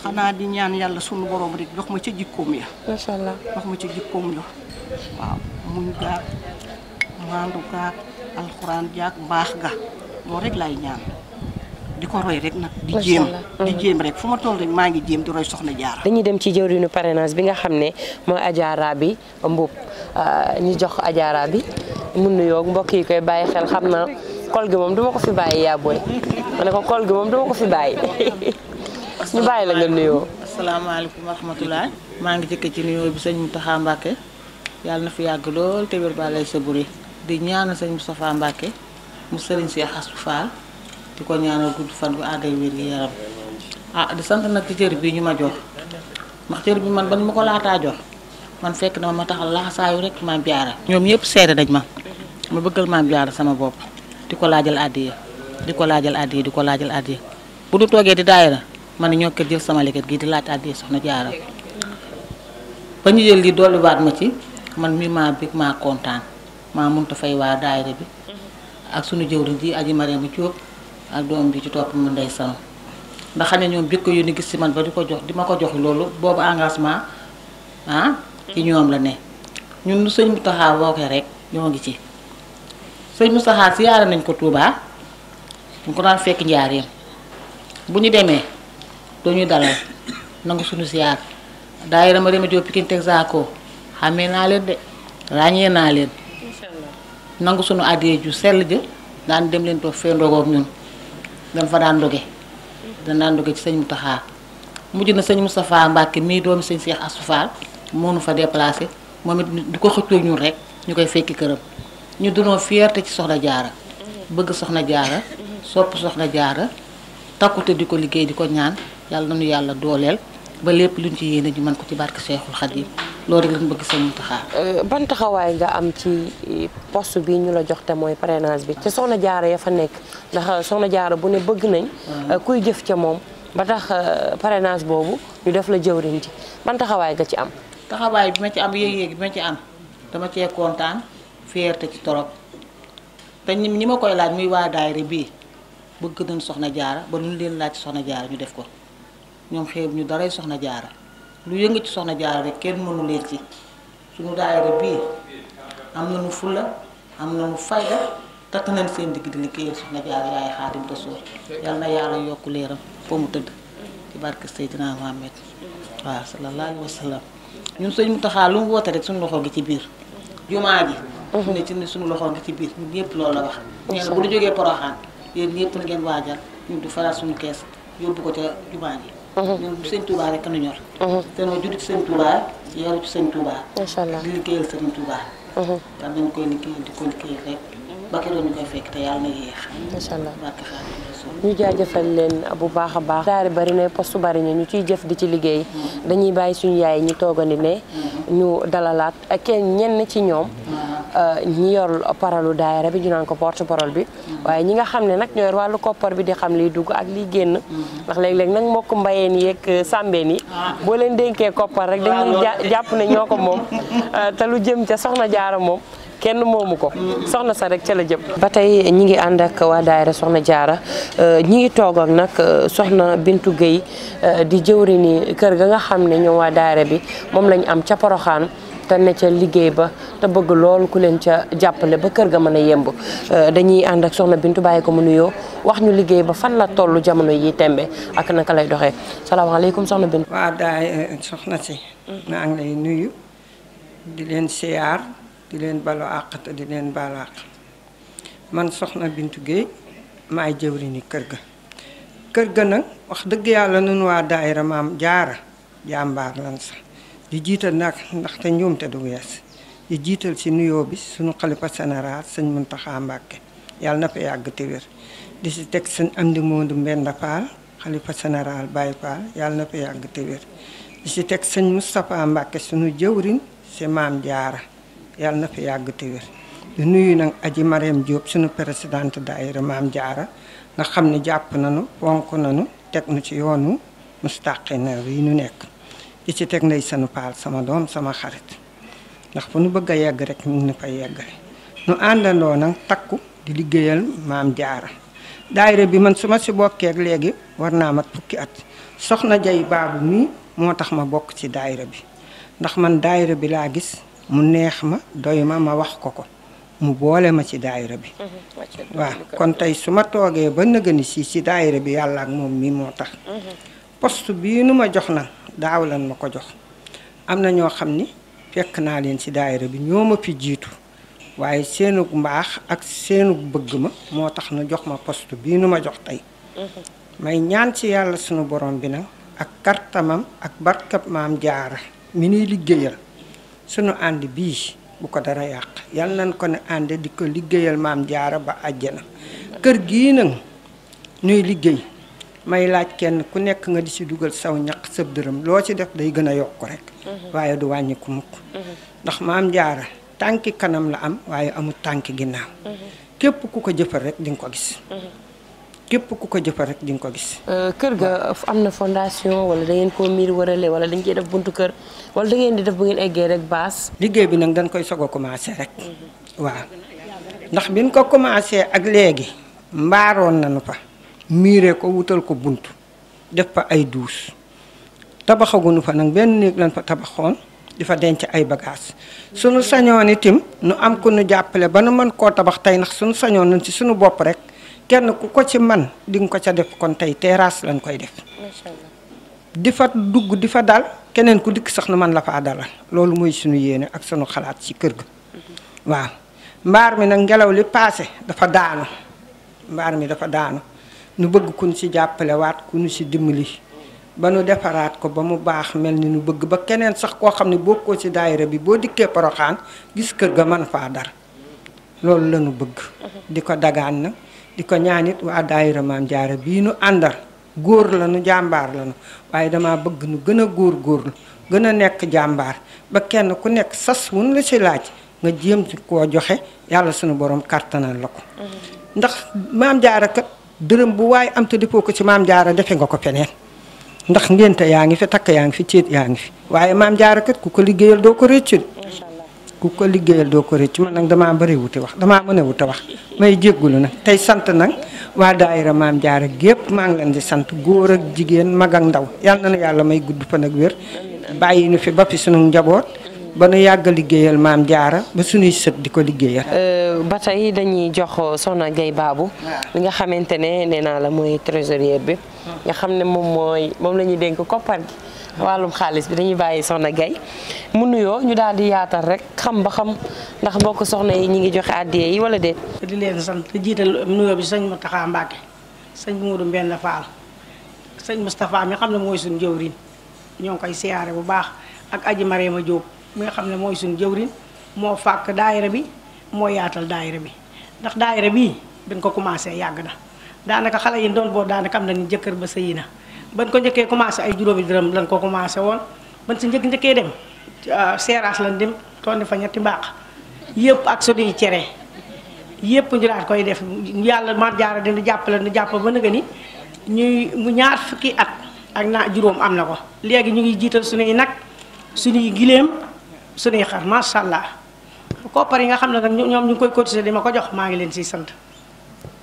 xanaa di ñaan yàlla sunu borom rek jox ma ca jikkoom ya macha allah jox ma ca jikkoom ya waaw muñ gaag maandu gaag alxuraan jaag baax ga moo rek laay ñaan di ko roy rek nag di jéem rek fu ma toll rek maa ngi jéem di roy soxna Jaara dañuy dem ci jëwriñu parrainage bi nga xam ne mooy Adja Raby Mboup ñu jox Adja Raby mu nuyoo mbokk yi koy bàyyi xel xam na kol gi moom duma ko fi bàyyi yaa booy ma ne ko kol gi moom duma ko fi bàyyi ñu bàyyi la nga nuyoo. asalaamaaleykum wa rahmatulah maa ngi jëkk ci nuyoo bi sëñ Mountakha Mbacké yàlla na fi yàgg lool te wér ba lay sa buri di ñaanal sëñ Moustapha Mbacké mu sëriñ Cheikh Astou Fall di ko ñaanal gudd fan bu ànd ak wér gi yaram di sant nag ci cër bi ñu ma jox ndax cër bi man ba ñu ma ko laataa jox man fekk na ma taxal laxasaayu rek Maam Jaara ñoom ñëpp seede nañ ma bëggal Maam Jaara sama bopp di ko laajal addiya bu du toogee di daayira man ñoo ko jël sama leket gi di laaj addiya soxna Jaara ba ñu jël li dolliwaat ma ci man mi maa bég maa kontaan maa mënta fay waa daayira bi ak sunu jëwriñ ji Aji Mariama Jóob ak doom bi ci topp mu ndey sanu ndax xam ne ñoom jikko yu ni gis ci man ba di ma ko jox loolu boobu engagement ci ñoom la ne ñun lu sëñ Mountakha wooke rek ñoo ngi ci sëñ Mountakha siyaare nañ ko Touba ñu ko daan fekk njaareem bu ñu demee dañuy dalal nangu suñu siyaar daayira ma dema joo Pikine Texaco xàmmee naa leen de ràññee naa leen nangu suñu àddiyee ju sell jë daan dem leen toog fee ndogoog ñun dañ fa daan doge dañ daan doge ci sëñ Mountakha mujj na sëñ Moustapha Mbacke mii doomi sëñ Cheikh Astou Fall moo nu fa déplacé moom it di ko xëccoo ñun rek ñu koy fekki këram ñu dunoo fierté ci soxna jaara bëgg soxna jaara sopp soxna jaara takkute di ko liggéey di ko ñaan yàlla nañu yàlla dooleel ba lépp luñ ci yéene ñu mën ko ci barke Cheikhul Khadim loolu rek lañ bëgg sëñ Mountakha. ban taxawaay nga am ci poste bi ñu la jox te mooy parrainage bi te soxna jaara ya fa nekk ndax soxna jaara bu ne bëgg nañ kuy jëf ca moom ba tax parrainage boobu ñu def la jëwriñ ci ban taxawaay nga ci am. taxawaay bi ma ci am yéeg-yéeg bi ma ci am dama cee kontaan fierté ci torop te ñi ma koy laaj muy waa daayira bii bëgg nañ soxna jaara ba lu ñu leen laaj soxna jaara ñu def ko ñoom xeeb ñu daray soxna jaara lu yëngu ci soxna jaara rek kenn mënu leen ci suñu daayira bii am nañu fulla am nañu fayda takk nañ seen digg di liggéeyal soxna jaara yaay Xaadim Rasuul yal na yàlla yokk leeram foo mu tëdd ci barke Seydina Muhammad waaw sallallahu alayhi wa sallam ñun sëñ Mountakha lu mu woote rek suñu loxo ngi ci biir jumaa ji fu ne ci suñu loxo ngi ci biir ñun ñëpp loolu la wax nee na bu ñu jógee Poroxaan yéen ñëpp na ngeen waajal ñun du faral suñu kees yóbbu ko ca jumaa ji ñun sëñ Touba rek nu ñor te noo judd ci sëñ Touba yaru ci sëñ Touba macha allah di liggéeyal sëñ Touba yal nañu koy liggéeyal di ko liggéeyal rek ba keroog ñu koy fekk te yàlla na yéex macha allah barke Xaadim Rasuul ñu jaajëfal leen bu baax a baax daari bari na poste bari na ñu ciy jëf di ci liggéey dañuy bàyyi suñu yaay ñu toogandi ne ñu dalalaat kenn ñenn ci ñoom ñi yor paralu daayira bi ñu naan ko porte parole bi waaye ñi nga xam ne nag ñoo yor wàllu koppar bi di xam liy dugg ak liy génn ndax léeg-léeg nag mbokk mbayeen yeeg sàmbeen yi boo leen dénkee koppar rek dañuy jàpp ne ñoo ko moom te lu jëm ca soxna jaara moom kenn moomu ko soxna sa rek ca la jëm. ba tey ñi ngi ànd ak waa daayira soxna jaara ñi ngi toog ak nag soxna Bintu Gueye di jëwriñi kër ga nga xam ne ñoom waa daayira bi moom lañ am ca Poroxaan te ne ca liggéey ba te bëgg loolu ku leen ca jàppale ba kër ga mën a yemb dañuy ànd ak soxna Bintu bàyyi ko mu nuyoo wax ñu liggéey ba fan la tollu jamono yi tembe ak naka lay doxee salaamaaleykum soxna Bintu. waa daay soxna si maa ngi lay nuyu di leen siyaar di leen balo àq te di leen balo àq man soxna Bintu Gueye maay jëwriñi kër ga nag wax dëgg yàlla nun waa daayira maam jaara jàmbaar lan sax di jiital nag ndaxte njuumte du wees di jiital ci nuyoo bi suñu xalifa général sëñ Mountakha Mbacké yàlla na fa yàgg te wér di si teg sëñ Amdi Moodu Mbenda Fall xalifa général Baye Fall yàlla na fa yàgg te wér di si teg sëñ Moustapha Mbacké suñu jëwriñ ci maam jaara yàlla na fa yàgg te wér di nuyu nag aji Mariam Diop suñu présidente daayira maam jaara nga xam ne jàpp nañu fonk nañu teg nu ci yoonu mustaqina yi ñu nekk di ci teg ndey sanu paal sama doom sama xarit ndax fu nu bëgg a yegg rek ñu ngi fa yeggale nu àndandoo nag takku di liggéeyal maam jaara daayira bi man su ma si bokkee ak léegi war naa mat fukki at soxna jay baabu mii moo tax ma bokk ci daayira bi ndax man daayira bi laa gis mu neex ma doy ma wax ko mu boole ma ci daayira bi waaw kon tey su ma toogee ba nëgëni si daayira bi yàlla ak moom mii moo tax poste bii nu ma jox nag daaw lan ma ko jox am na ñoo xam ni fekk naa leen ci daayira bi ñoo ma fi jiitu waaye seenug mbaax ak seenug bëgg ma moo tax nu jox ma poste bii nu ma jox tey may ñaan ci yàlla sunu borom bi nag ak kartamam ak barkab maam jaara mi nuy liggéeyal sunu ànd bii bu ko dara yàq yal nañ ko ne ànd di ko liggéeyal maam jaara ba àjjana kër gii nag ñuy liggéey may laaj kenn ku nekk nga di ci dugal saw ñaq sëb dërëm loo ci def day gën a yokk rek waaye du wàññiku mukk ndax maam jaara tànki kanam la am waaye amul tànki ginnaaw képp ku ko jëfal rek di nga ko gis képp ku ko jëfal rek di nga ko gis kër ga am na fondation wala da ngeen koo miir wërale wala dañ cee def buntu kër wala da ngeen di def bu ngeen eggee rek baas liggéey bi nag dañ koy soog a commencé rek waaw ndax biñ ko commencé ak léegi mbaaroon nañu fa miire ko wutal ko bunt def fa ay duus tabaxaguñu fa nag benn néeg lañ fa tabaxoon di fa denc ay bagages sunu sañoon itam nu am ku nu jàppale ba nu mën koo tabax tey ndax sunu sañoon nañ ci sunu bopp rek kenn ku ko ci man di nga ko ca def kon tey terrasse lañ koy def. macha allah. di fa dugg di fa dal keneen ku dikk sax nu man la faa dalal loolu mooy sunu yéene ak sunu xalaat ci kër ga. waaw mbaar mi nag ngelaw li paase dafa daanu mbaar mi dafa daanu nu bëgg ku nu ci jàppale waat ku nu ci dimbali ba nu defaraat ko ba mu baax mel ni nu bëgg ba keneen sax koo xam ne bokkoo ci daayira bi boo dikkee Poroxaan gis kër ga man faa dar loolu la nu bëgg. di ko dagaan nag di ko ñaanit waa daayira Maam Jaara bii nu àndal góor la nu jàmbaar la nu waaye dama bëgg nu gën a góorlu gën a nekk jàmbaar ba kenn ku nekk sas wun la ci laaj nga jéem ci koo joxe yàlla sunu borom kàttanal la ko. ndax Maam Jaara kat dërëm bu waaye am te defoo ko ci Maam Jaara defe nga ko feneen ndax ngénte yaa ngi fi takk yaa ngi fi céet yaa ngi fi waaye Maam Jaara kat ku ko liggéeyal doo ko rëccu ku ko liggéeyal doo ko rëcc man nag damaa bëri wuti wax damaa mën a wuti wax may jéggulu nag tey sant nag waa daayira Maam Jaara gépp maa ngi leen di sant góor ak jigéen mag ak ndaw yal na yàlla may gudd fan ak wér bàyyi nu fi ba fi sunu njaboot ba nu yàgg a liggéeyal Maam Jaara ba sunuy sët di ko liggéeyal. ba tey dañuy jox Soxna Gaye Babou li nga xamante ne nee naa la mooy trésorier bi nga xam ne moom la ñuy dénk koppar gi wàllum xaalis bi dañuy bàyyi Soxna Gaye mu nuyoo ñu daal di yaatal rek xam ba xam ndax mbokk soxna yi ñi ngi joxe àddiya yi wala déet. di leen sant di jiital nuyoo bi sëñ Mountakha Mbacké sëñ Moudou Mbène Fall sëñ Moustapha mi xam ne mooy suñu jëwriñ ñoo ngi koy siyaare bu baax ak Aji Mariama Diop mi nga xam ne mooy suñu jëwriñ moo fàkk daayira bi moo yaatal daayira bi ndax daayira bii biñ ko commencé yàgg na daanaka xale yi doon boo daanaka am nañu jëkkër ba sëyi na ban ko njëkkee commencé ay juróomi dërëm lañ ko commencé woon ban si njëkkee dem seeraas lañ dem tondi fa ñetti mbaax yëpp ak suñuy cere yëpp ñu daal koy def yàlla Maam Jaara dina jàppale nu jàpp ba nëga ni ñuy mu ñaar fukki at ak naa juróom am na ko léegi ñu ngi jiital suñuy nag suñuy giléem suñuy xar macha allah koppar yi nga xam ne nag ñoom ñu ngi koy cotiser di ma ko jox maa ngi leen ciy sant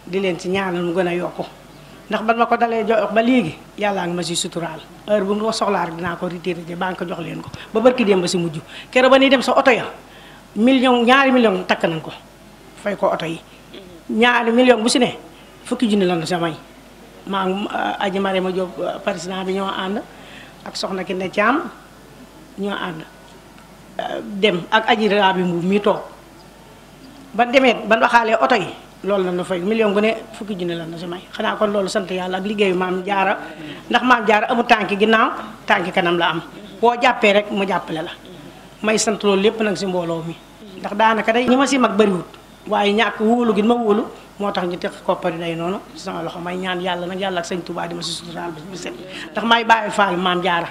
di leen ci ñaanal mu gën a yokku ndax ban ma ko dalee jox ba léegi yàllaa ngi ma si suturaal heure bu ma soxlaa rek dinaa ko retiré ji banque jox leen ko ba barki dem ba si mujj keroog ba ni dem sa oto ya ñaari million takk nañ ko fay ko oto yi ñaari million bu si ne fukki junni lan sa may maa ngi Aji Mariama Diop président bi ñoo ànd ak soxna Kiné Thiam ñoo ànd dem ak Aji Rabi Mbuub mi toog ba demee ban waxaalee oto yi loolu la ñu fay million bu ne fukki junni la na si may xanaa kon loolu sant yàlla ak liggéeyu Maam Jaara ndax Maam Jaara amul tànki ginnaaw tànki kanam la am boo jàppee rek mu jàppale la may sant loolu lépp nag si mbooloo mi ndax daanaka day ñi ma si mag bëriwut waaye ñàkk wóolu gi ma wóolu moo tax ñu teg koppari day noonu sama loxo may ñaan yàlla nag yàlla ak sëñ Touba di ma si suturaal bi set ndax may bàyyi faal Maam Jaara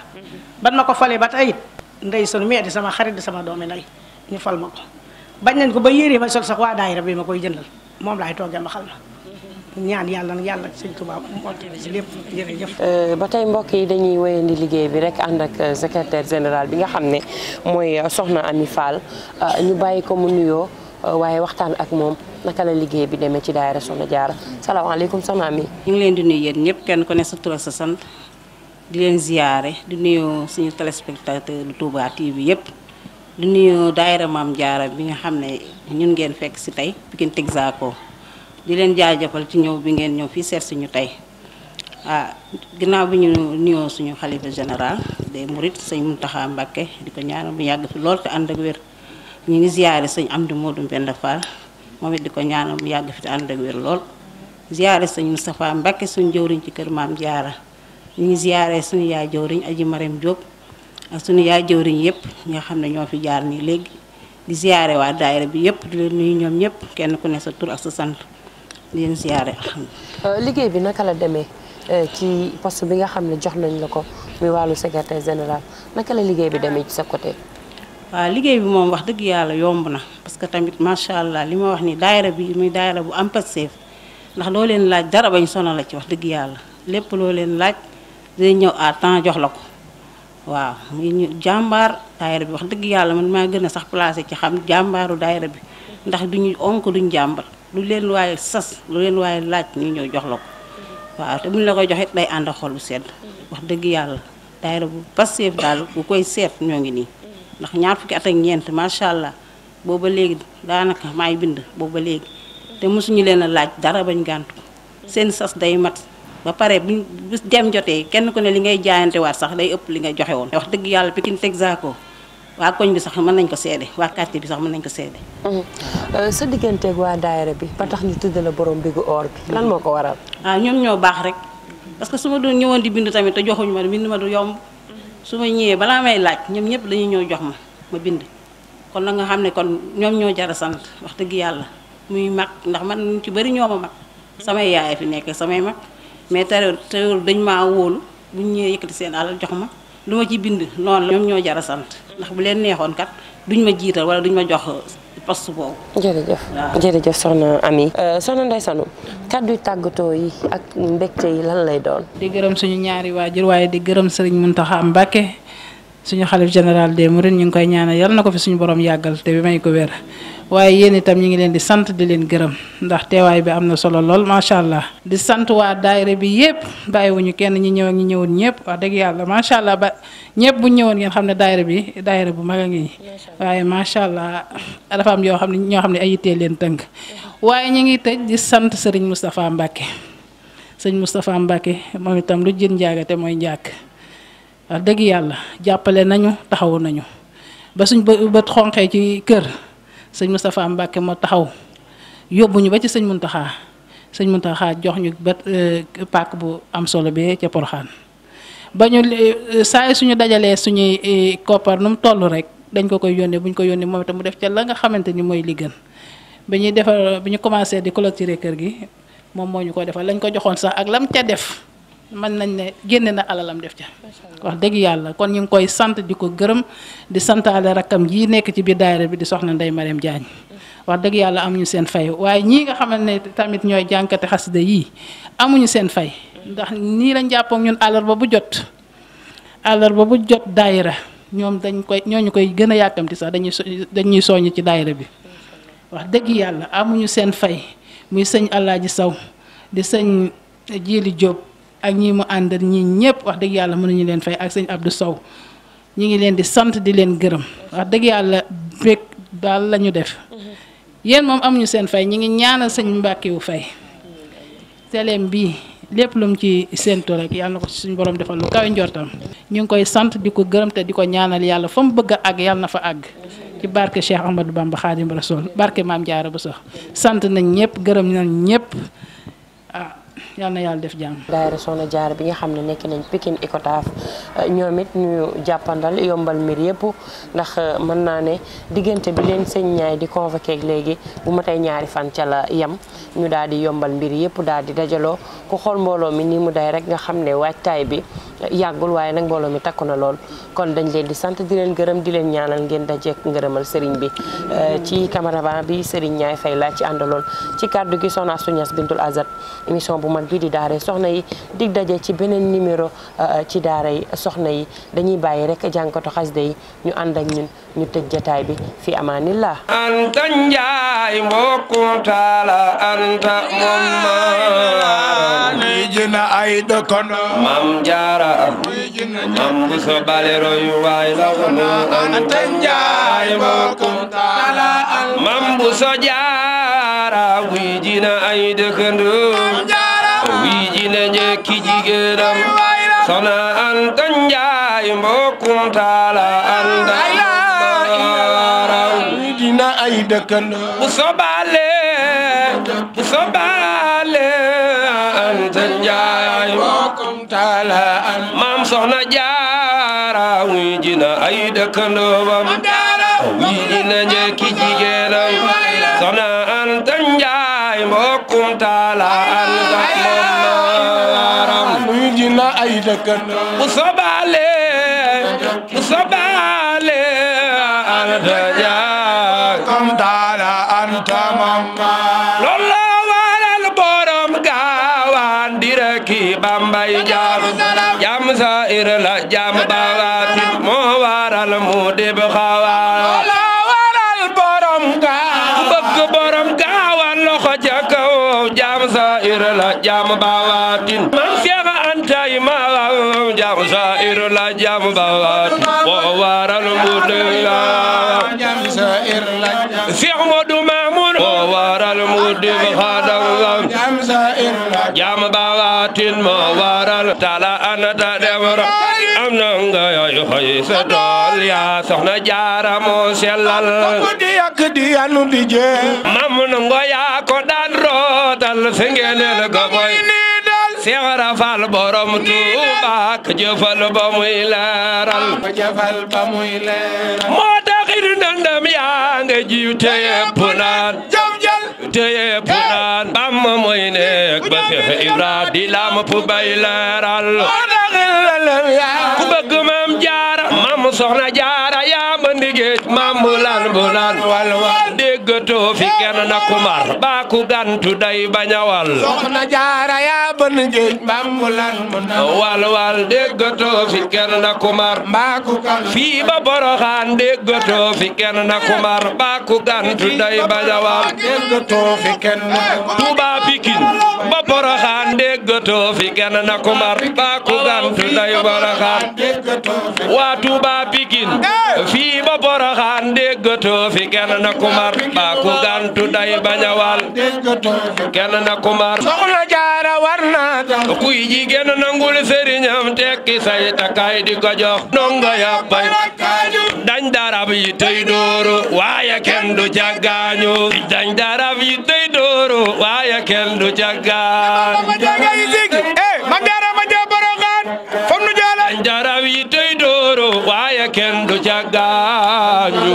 ban ma ko falee ba tey ndey sunu mee di sama xarit di sama doomi ndey ñu fal ma ko bañ nañ ko ba yére may sol sax waa daayira bi ma koy jëndal moom laay toogee ma xal ma ñaan yàlla nag yàlla sëñ Touba moo ci lépp jërëjëf. ba tey mbokk yi dañuy wéyandi liggéey bi rek ànd ak secrétaire général bi nga xam ne mooy Soxna Ami Fall ñu bàyyi ko mu nuyoo waaye waxtaan ak moom naka la liggéey bi demee ci daayira Soxna Jaara salaamaaleykum Soxna Ami. ñu ngi leen di nuyu yéen ñëpp kenn ku ne sa tur ak sa sant di leen ziyaare di nuyu suñu téléspectateur Touba TV yëpp di nuyu daayira Maam Jaara bi nga xam ne ñun ngeen fekk si tey Pikine Texaco di leen jaajëfal ci ñëw bi ngeen ñëw fii seet si ñu tey ginnaaw bi ñu nuyoo suñu xalifa général des Mourides sëñ Mountakha Mbacké di ko ñaanal mu yàgg fi lool te ànd ak wér ñu ngi ziyaare sëñ Amdi Modou Mbenda Fall moom it di ko ñaanal mu yàgg fi te ànd ak wér lool ziyaare sëñ Moustapha Mbacké suñu jëwriñ ci kër Maam Jaara ñu ngi ziyaare suñu yaay jëwriñ Aji Mariam Diop ak suñu yaay jëwriñ yëpp nga xam ne ñoo fi jaar nii léegi di ziyaare waa daayira bi yëpp di leen nuyu ñoom ñëpp kenn ku ne sa tur ak sa sant di leen ziyaare. liggéey bi naka la demee ci poste bi nga xam ne jox nañ la ko muy wàllu secrétaire général naka la liggéey bi demee ci sa côté. waaw liggéey bi moom wax dëgg yàlla yomb na parce que tamit macha allah li ma wax ni daayira bi muy daayira bu am passeef ndax loo leen laaj dara bañ sonal la ci wax dëgg yàlla lépp loo leen laaj dinañ ñëw à temps jox la ko. waaw muy ñu jàmbaar daayira bi wax dëgg yàlla man maa gën a sax placé ci xam jàmbaaru daayira bi ndax duñu onk duñ jàmbar lu leen waaye sas lu leen waaye laaj ñu ñëw jox la ko waaw te buñ la koy joxit day ànd xol bu sedd wax dëgg yàlla daayira bu Pastef daal bu koy seet ñoo ngi nii ndax ñaar fukki at ak ñeent macha allah booba léegi daanaka maay bind booba léegi te mosuñu leen a laaj dara bañ gàntu seen sas day mat ba pare bu bis dem jotee kenn ku ne li ngay jaayante waat sax day ëpp li nga joxe woon. wax dëgg yàlla Pikine Texaco waa koñ bi sax mën nañ ko seede waa quartier bi sax mën nañ ko seede. sa digganteeg waa daayira bi ba tax ñu tudd la borom bigu or bi lan moo ko waral. ñoom ñoo baax rek parce que su ma doon ñëwoon di bind tamit te joxuñu ma bind ma du yomb su ma ñëwee balaa may laaj ñoom ñëpp dañuy ñëw jox ma bind kon nag nga xam ne kon ñoom ñoo jar a sant wax dëgg yàlla muy mag ndax man ci bëri ñoo ma mag samay yaay fi nekk samay mag mais teewul dañ maa wóolu bu ñu ñëwee yëkkati seen alal jox ma lu ma ci bind noonu la ñoom ñoo jar a sant ndax bu leen neexoon kat duñ ma jiital wala duñ ma jox poste boobu. jërëjëf soxna Ami. soxna Ndeye Sanou kaddu tàggatoo yi ak mbégte yi lan lay doon. di gërëm suñu ñaari waajur waaye di gërëm Serigne Mountakha Mbacké suñu xalif général des Mourides ñu ngi koy ñaanal yal na ko fi suñu borom yàggal te bi may ko wér waaye yéen itam ñu ngi leen di sant di leen gërëm ndax teewaay bi am na solo lool macha allah. di sant waa daayira bi yëpp bàyyiwuñu kenn ñi ñëw ak ñi ñëwul ñëpp wax dëgg yàlla macha allah ba ñëpp bu ñëwoon ngeen xam ne daayira bu mag a ngi waaye macha allah dafa am yoo xam ne ñoo xam ne ay yittee leen tënk waaye ñu ngi tëj di sant Serigne Moustapha Mbacké sëñ Moustapha Mbacké moom itam lu jën njaagate mooy njàkk wax dëgg yàlla jàppale nañu taxawu nañu ba suñ bët xonqee ci kër sëñ Moustapha Mbacké moo taxaw yóbbuñu ba ci sëñ Mountakha jox ñu bët pàkk bu am solo bi ca Porokhane ba ñu saa suñu dajalee suñuy koppar nu mu toll rek dañ ko koy yónnee bu ñu ko yónnee moom itam mu def ca la nga xamante ni mooy li gën ba ñuy defar bi ñu commencé di clôturer kër gi moom moo ñu ko defal lañ ko joxoon sax ak lam ca def mën nañ ne génne na alalam def ca wax dëgg yàlla kon ñu ngi koy sant di ko gërëm di santaale rakkam ji nekk ci biir daayira bi di soxna Ndeye Mariam Diagne wax dëgg yàlla amuñu seen fay waaye ñii nga xamante ne tamit ñooy jànkate xasida yii amuñu seen fay ndax nii lañ jàppook ñun àllarba bu jot daayira ñoom ñooñu koy gën a yàkkamti sax dañuy soññ ci daayira bi wax dëgg yàlla amuñu seen fay muy sëñ Alaaji Saw di sëñ Jili Diop ak ñi mu àndal ñi ñëpp wax dëgg yàlla mënuñu leen fay ak sëñ Abdou Sow ñi ngi leen di sant di leen gërëm wax dëgg yàlla bég daal la ñu def yéen moom amuñu seen fay ñi ngi ñaanal sëñ Mbàkke wu fay teleem bii lépp lu mu ci séentu rek yàlla na ko suñu borom defal lu kawe njortam ñu ngi koy sant di ko gërëm te di ko ñaanal yàlla fa mu bëgg a àgg yàlla na fa àgg ci barke Cheikh Ahmadou Bamba Khadim Rasoul barke Maam Jaara Bousso sant nañ ñëpp gërëm nañ ñëpp yal na yàlla def jàmm. daayira Soxna Jaara bi nga xam ne nekk nañ Pikine Icotaf ñoom it ñu jàppandal yombal mbir yëpp ndax mën naa ne diggante bi leen sëñ ñaay di convoqué léegi bu ma tey ñaari fan ca la yem ñu daal di yombal mbir yëpp daal di dajaloo ku xool mbooloo mi ni mu day rek nga xam ne waajtaay bi yàggul waaye nag mbooloo mi takku na lool kon dañ leen di sant di leen gërëm di leen ñaanal ngeen dajeek ngërëmal sëriñ bi ci cameraman bi sëriñ ñaay fay laa ci àndaloon ci kàddu gi Soxna Astou Niass Bintul Azat émission bu mag bi di daara soxna yi dig daje ci beneen numéro ci daara yi soxna yi dañuy bàyyi rek jànkatu xasida yi ñu ànd ak ñun ñu tëj jataay bi fi amaanillah anta njaay mbokku taala anta moom ni jina ay dëkkono mam jaara mam bu so balero yu waay la wono anta njaay mbokku taala mam bu so jaara wi jina ay dëkkono wi jina njëkki jigéenam Soxna Anta Njaay mbokkum taala anta wi jina ay dëkkono bu so bale Anta Njaay mbokkum taala maam Soxna Jaara wi jina ay dëkkono bam wi jina njëkki jigéenam Soxna Anta Njaay mbokkum taala anta wi jina ay dëkkono bu sobale Anta Njaay kom taala anta mama loolu waral borom gaawaan direki Bambay jam sa ir la jam baatin moo waral mu dib xawaan waral borom gaawaan bëgg borom gaawaan loxo ca kaw jam sa ir la jam baatin man Seex Anta ma jam sa ir la jam baatin moo waral mudga jam sair la Cheikh Modou Mamoun moo waral mudga khadam jam sair la jam bawatin moo waral tala anata demra am na nga yu xëy sa tool yaa soxna Jaara moo sellal ko di yak di anu di je Mamoun ngo yaa ko daan rootal sengenel ga boy Seex Rafal borom Tuuba ka jëfal ba muy leeral moo taxit ndëndëm yaa nga jiw te yépp naan te yépp naan Bamba mooy nekk ba Seex Ibra di lam pu bay leeral ku bëgg Maam Jaara Maam Soxna Jaara yaa ba ndigéej Maam bulan déggatoo fi kenn na ku mar ba ku gantu day bañawal Soxna Jaara yaa ba ndigéej Maam bulan wal déggatoo fi kenn na ku mar ba ku gantu fii ba Poroxaan déggatoo fi kenn na ku mar ba ku gantu day bañawal déggatoo fi kenn Tuuba Pikin ba Poroxaan déggatoo fi kenn na ku mar ba ku gantu day Poroxaan waa Tuuba Pikin fii ba Poroxaan déggatoo fi kenn na ku mar ba ku gantu day bañawal kenn na ku mar Soxna Jaara war na kuy jigéen nangul sëriñam tekki say takay di ko jox ndongo ya bay dañ darab yi tey dooru waaye kenn du ca gaañu dañ darab yi tey dooru waaye kenn du ca gaañu dañ darab yi tey dooru waaye kenn du ca gaañu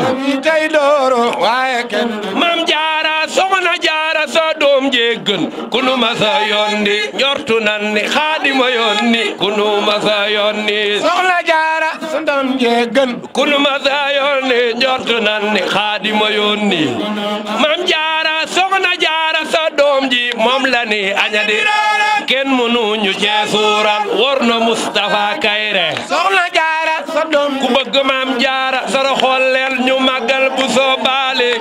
Maam Jaara Soxna Jaara sa doom jéggan ku nu masa yónni njortu nan ni Xaadima yónni ku nu masa yónni Soxna Jaara sa doom jéggan ku nu masa yónni njortu nan ni Xaadima yónni Maam Jaara Soxna Jaara sa doom ji moom la ni añadi kenn mënu ñu cee suural war na Mustafa Kayre Soxna Jaara sa doom ku bëgg Maam Jaara sara xolleel ñu màggal bu soo baale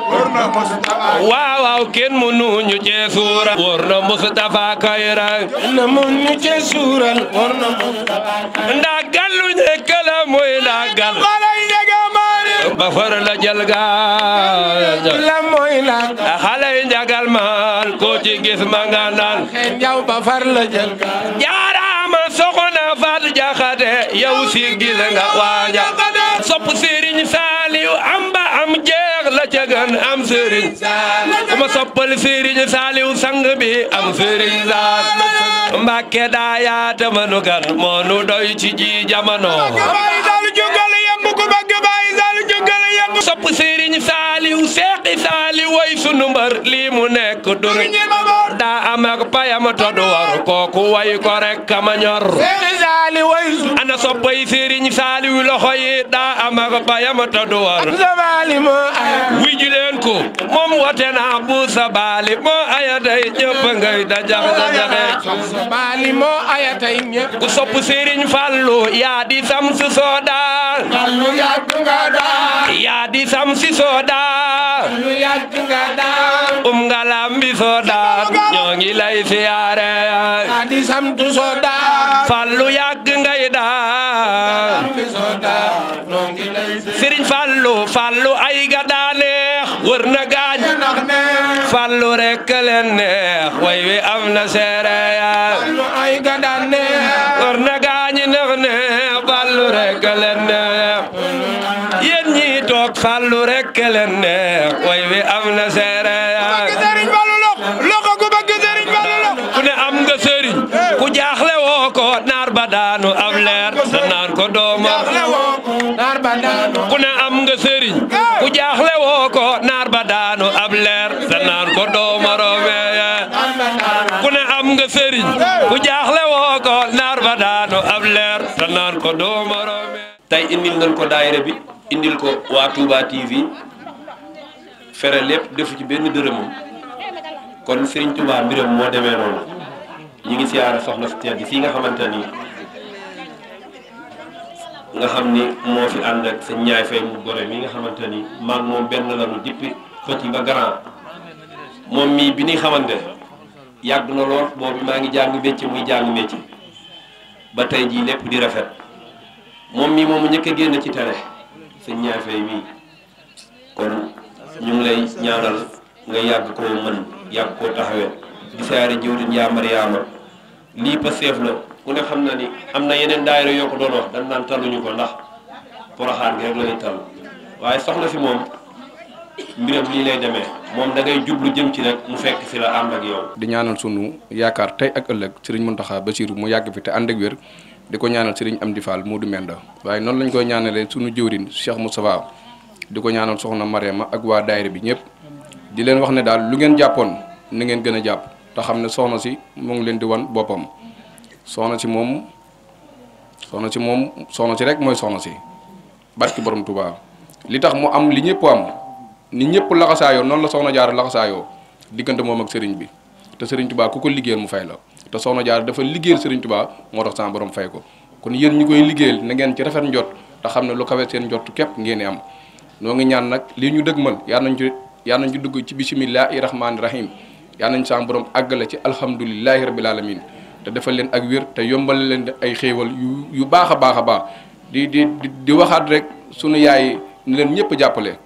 waaw kenn mënu ñu cee suural war na Mustafa Kayre na mënu ñu cee suural war na Mustafa ndagal lu nekk la mooy ndagal ba far la jël gaal la mooy la xale yi njagal maal ko ci gis ma nga naan jaw ba far la jël gaal jaaraama Soxna Faat Jaxate yow si gil nga waaja sopp Sëriñ Saaliw am ba am jeex la ca gën am Sëriñ Saaliw ma soppal Sëriñ Saaliw sang bi am Sëriñ Saaliw Mbàkke daa yaata manu gan moo nu doy ci ji jamono sopp Sëriñ Saaliw Seexi Saaliw way sunu mbër lii mu nekk dur daa am ak payam todu war kooku way ko rek kama ñor Seexi Saaliw way ana soppay Sëriñ Saaliw loxo yi daa am ak payam todu war wuy ji leen ko moom wote na bu sa baali moo aya tey ñëpp ngay dajax baali moo aya tey ñëpp ku sopp Sëriñ Fallu yaa di sam su soodaan Fallu yàgg nga daan yaa di sam si soodaan Fallu yàgg nga daan nga lambi soodaan ñoo ngi lay siyaare yaa di sam tu soodaan Fallu yàgg ngay daan Sëriñ Fallu ay ga daa neex wër na gaañ Fallu rekk leen neex way wi am na seere Fallu ay ga daa neex wër na gaañ neex Fallu rekk leen neex yéen ñi toog Fallu rekk leen neex way wi am na seere Sëriñ Fallu loxo ku bëgg Sëriñ Fallu ku ne am nga sëriñ ku jaaxle woo ko naar ba daanu ab leer sa naan ko dooma ku ne am nga sëriñ ku jaaxle woo ko naar ba daanu ab leer sa naan ko dooma roome ku ne am nga sëriñ ku jaaxle woo ko naar ba daanu ab leer sa naan ko dooma roome tey indil nañ ko daayira bi indil ko waa Touba TV fere lépp defu ci benn dërëmam kon Serigne Touba mbiram moo demee noonu ñi ngi siyaara soxna si tedd fii nga xamante ni nga xam ni moo fi ànd ak sa ñaay fay mu gore mi nga xamante ni maag moom benn lanu dippi petit ba grand moom mii bi ñuy xamante yàgg na lool boobu maa ngi jàng métier muy jàng métier ba tey jii lépp di rafet moom mii moomu njëkk a génn ci télé sëñ ñaafee mii kon ñu ngi lay ñaanal nga yàgg koo mën yàgg koo taxawee di siyaare jëwriñ yaa Mariama lii Pastef la ku ne xam na ni am na yeneen daayira yoo ko doon wax dañ naan taluñu ko ndax Poroxaan gi rek la ñuy tal waaye soxna si moom mbiram lii lay demee moom da ngay jublu jëm ci rek mu fekk si la ànd ak yow. di ñaanal sunu yaakaar tey ak ëllëg Serigne Mountakha Bassirou mu yàgg fi te ànd ak wér di ko ñaanal Serigne Amdi Fall Modou Menda waaye noonu lañ koy ñaanalee sunu jëwriñ Cheikh Moustapha di ko ñaanal soxna Mariama ak waa daayira bi ñëpp di leen wax ne daal lu ngeen jàppoon na ngeen gën a jàpp te xam ne soxna si mu ngi leen di wan boppam soxna si rek mooy soxna si barki borom Touba li tax mu am li ñëpp am ni ñëpp laxasaayoo noonu la soxna Jaara laxasaayoo diggante moom ak sëriñ bi te sëriñ Touba ku ko liggéeyal mu fay la te soxna Jaara dafa liggéeyal sëriñ Touba moo tax sama borom fay ko kon yéen ñi koy liggéeyal na ngeen ci rafet njot te xam ne lu kawe seen njot képp ngeen di am noo ngi ñaan nag lii ñu dëgmal yàlla nañ ci dugg ci bisimillahi rahmaani rahim yàlla nañ sama borom àggale ci alhamdulilahi rabil alamin te defal leen ak wér te yombal leen ay xéewal yu baax a baax a baax di waxaat rek sunu yaay ni leen ñëpp jàppale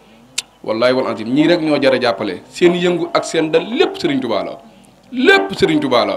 wallahi wal azim ñii rek ñoo jar a jàppale seen yëngu ak seen dal lépp Serigne Touba la lépp Serigne Touba la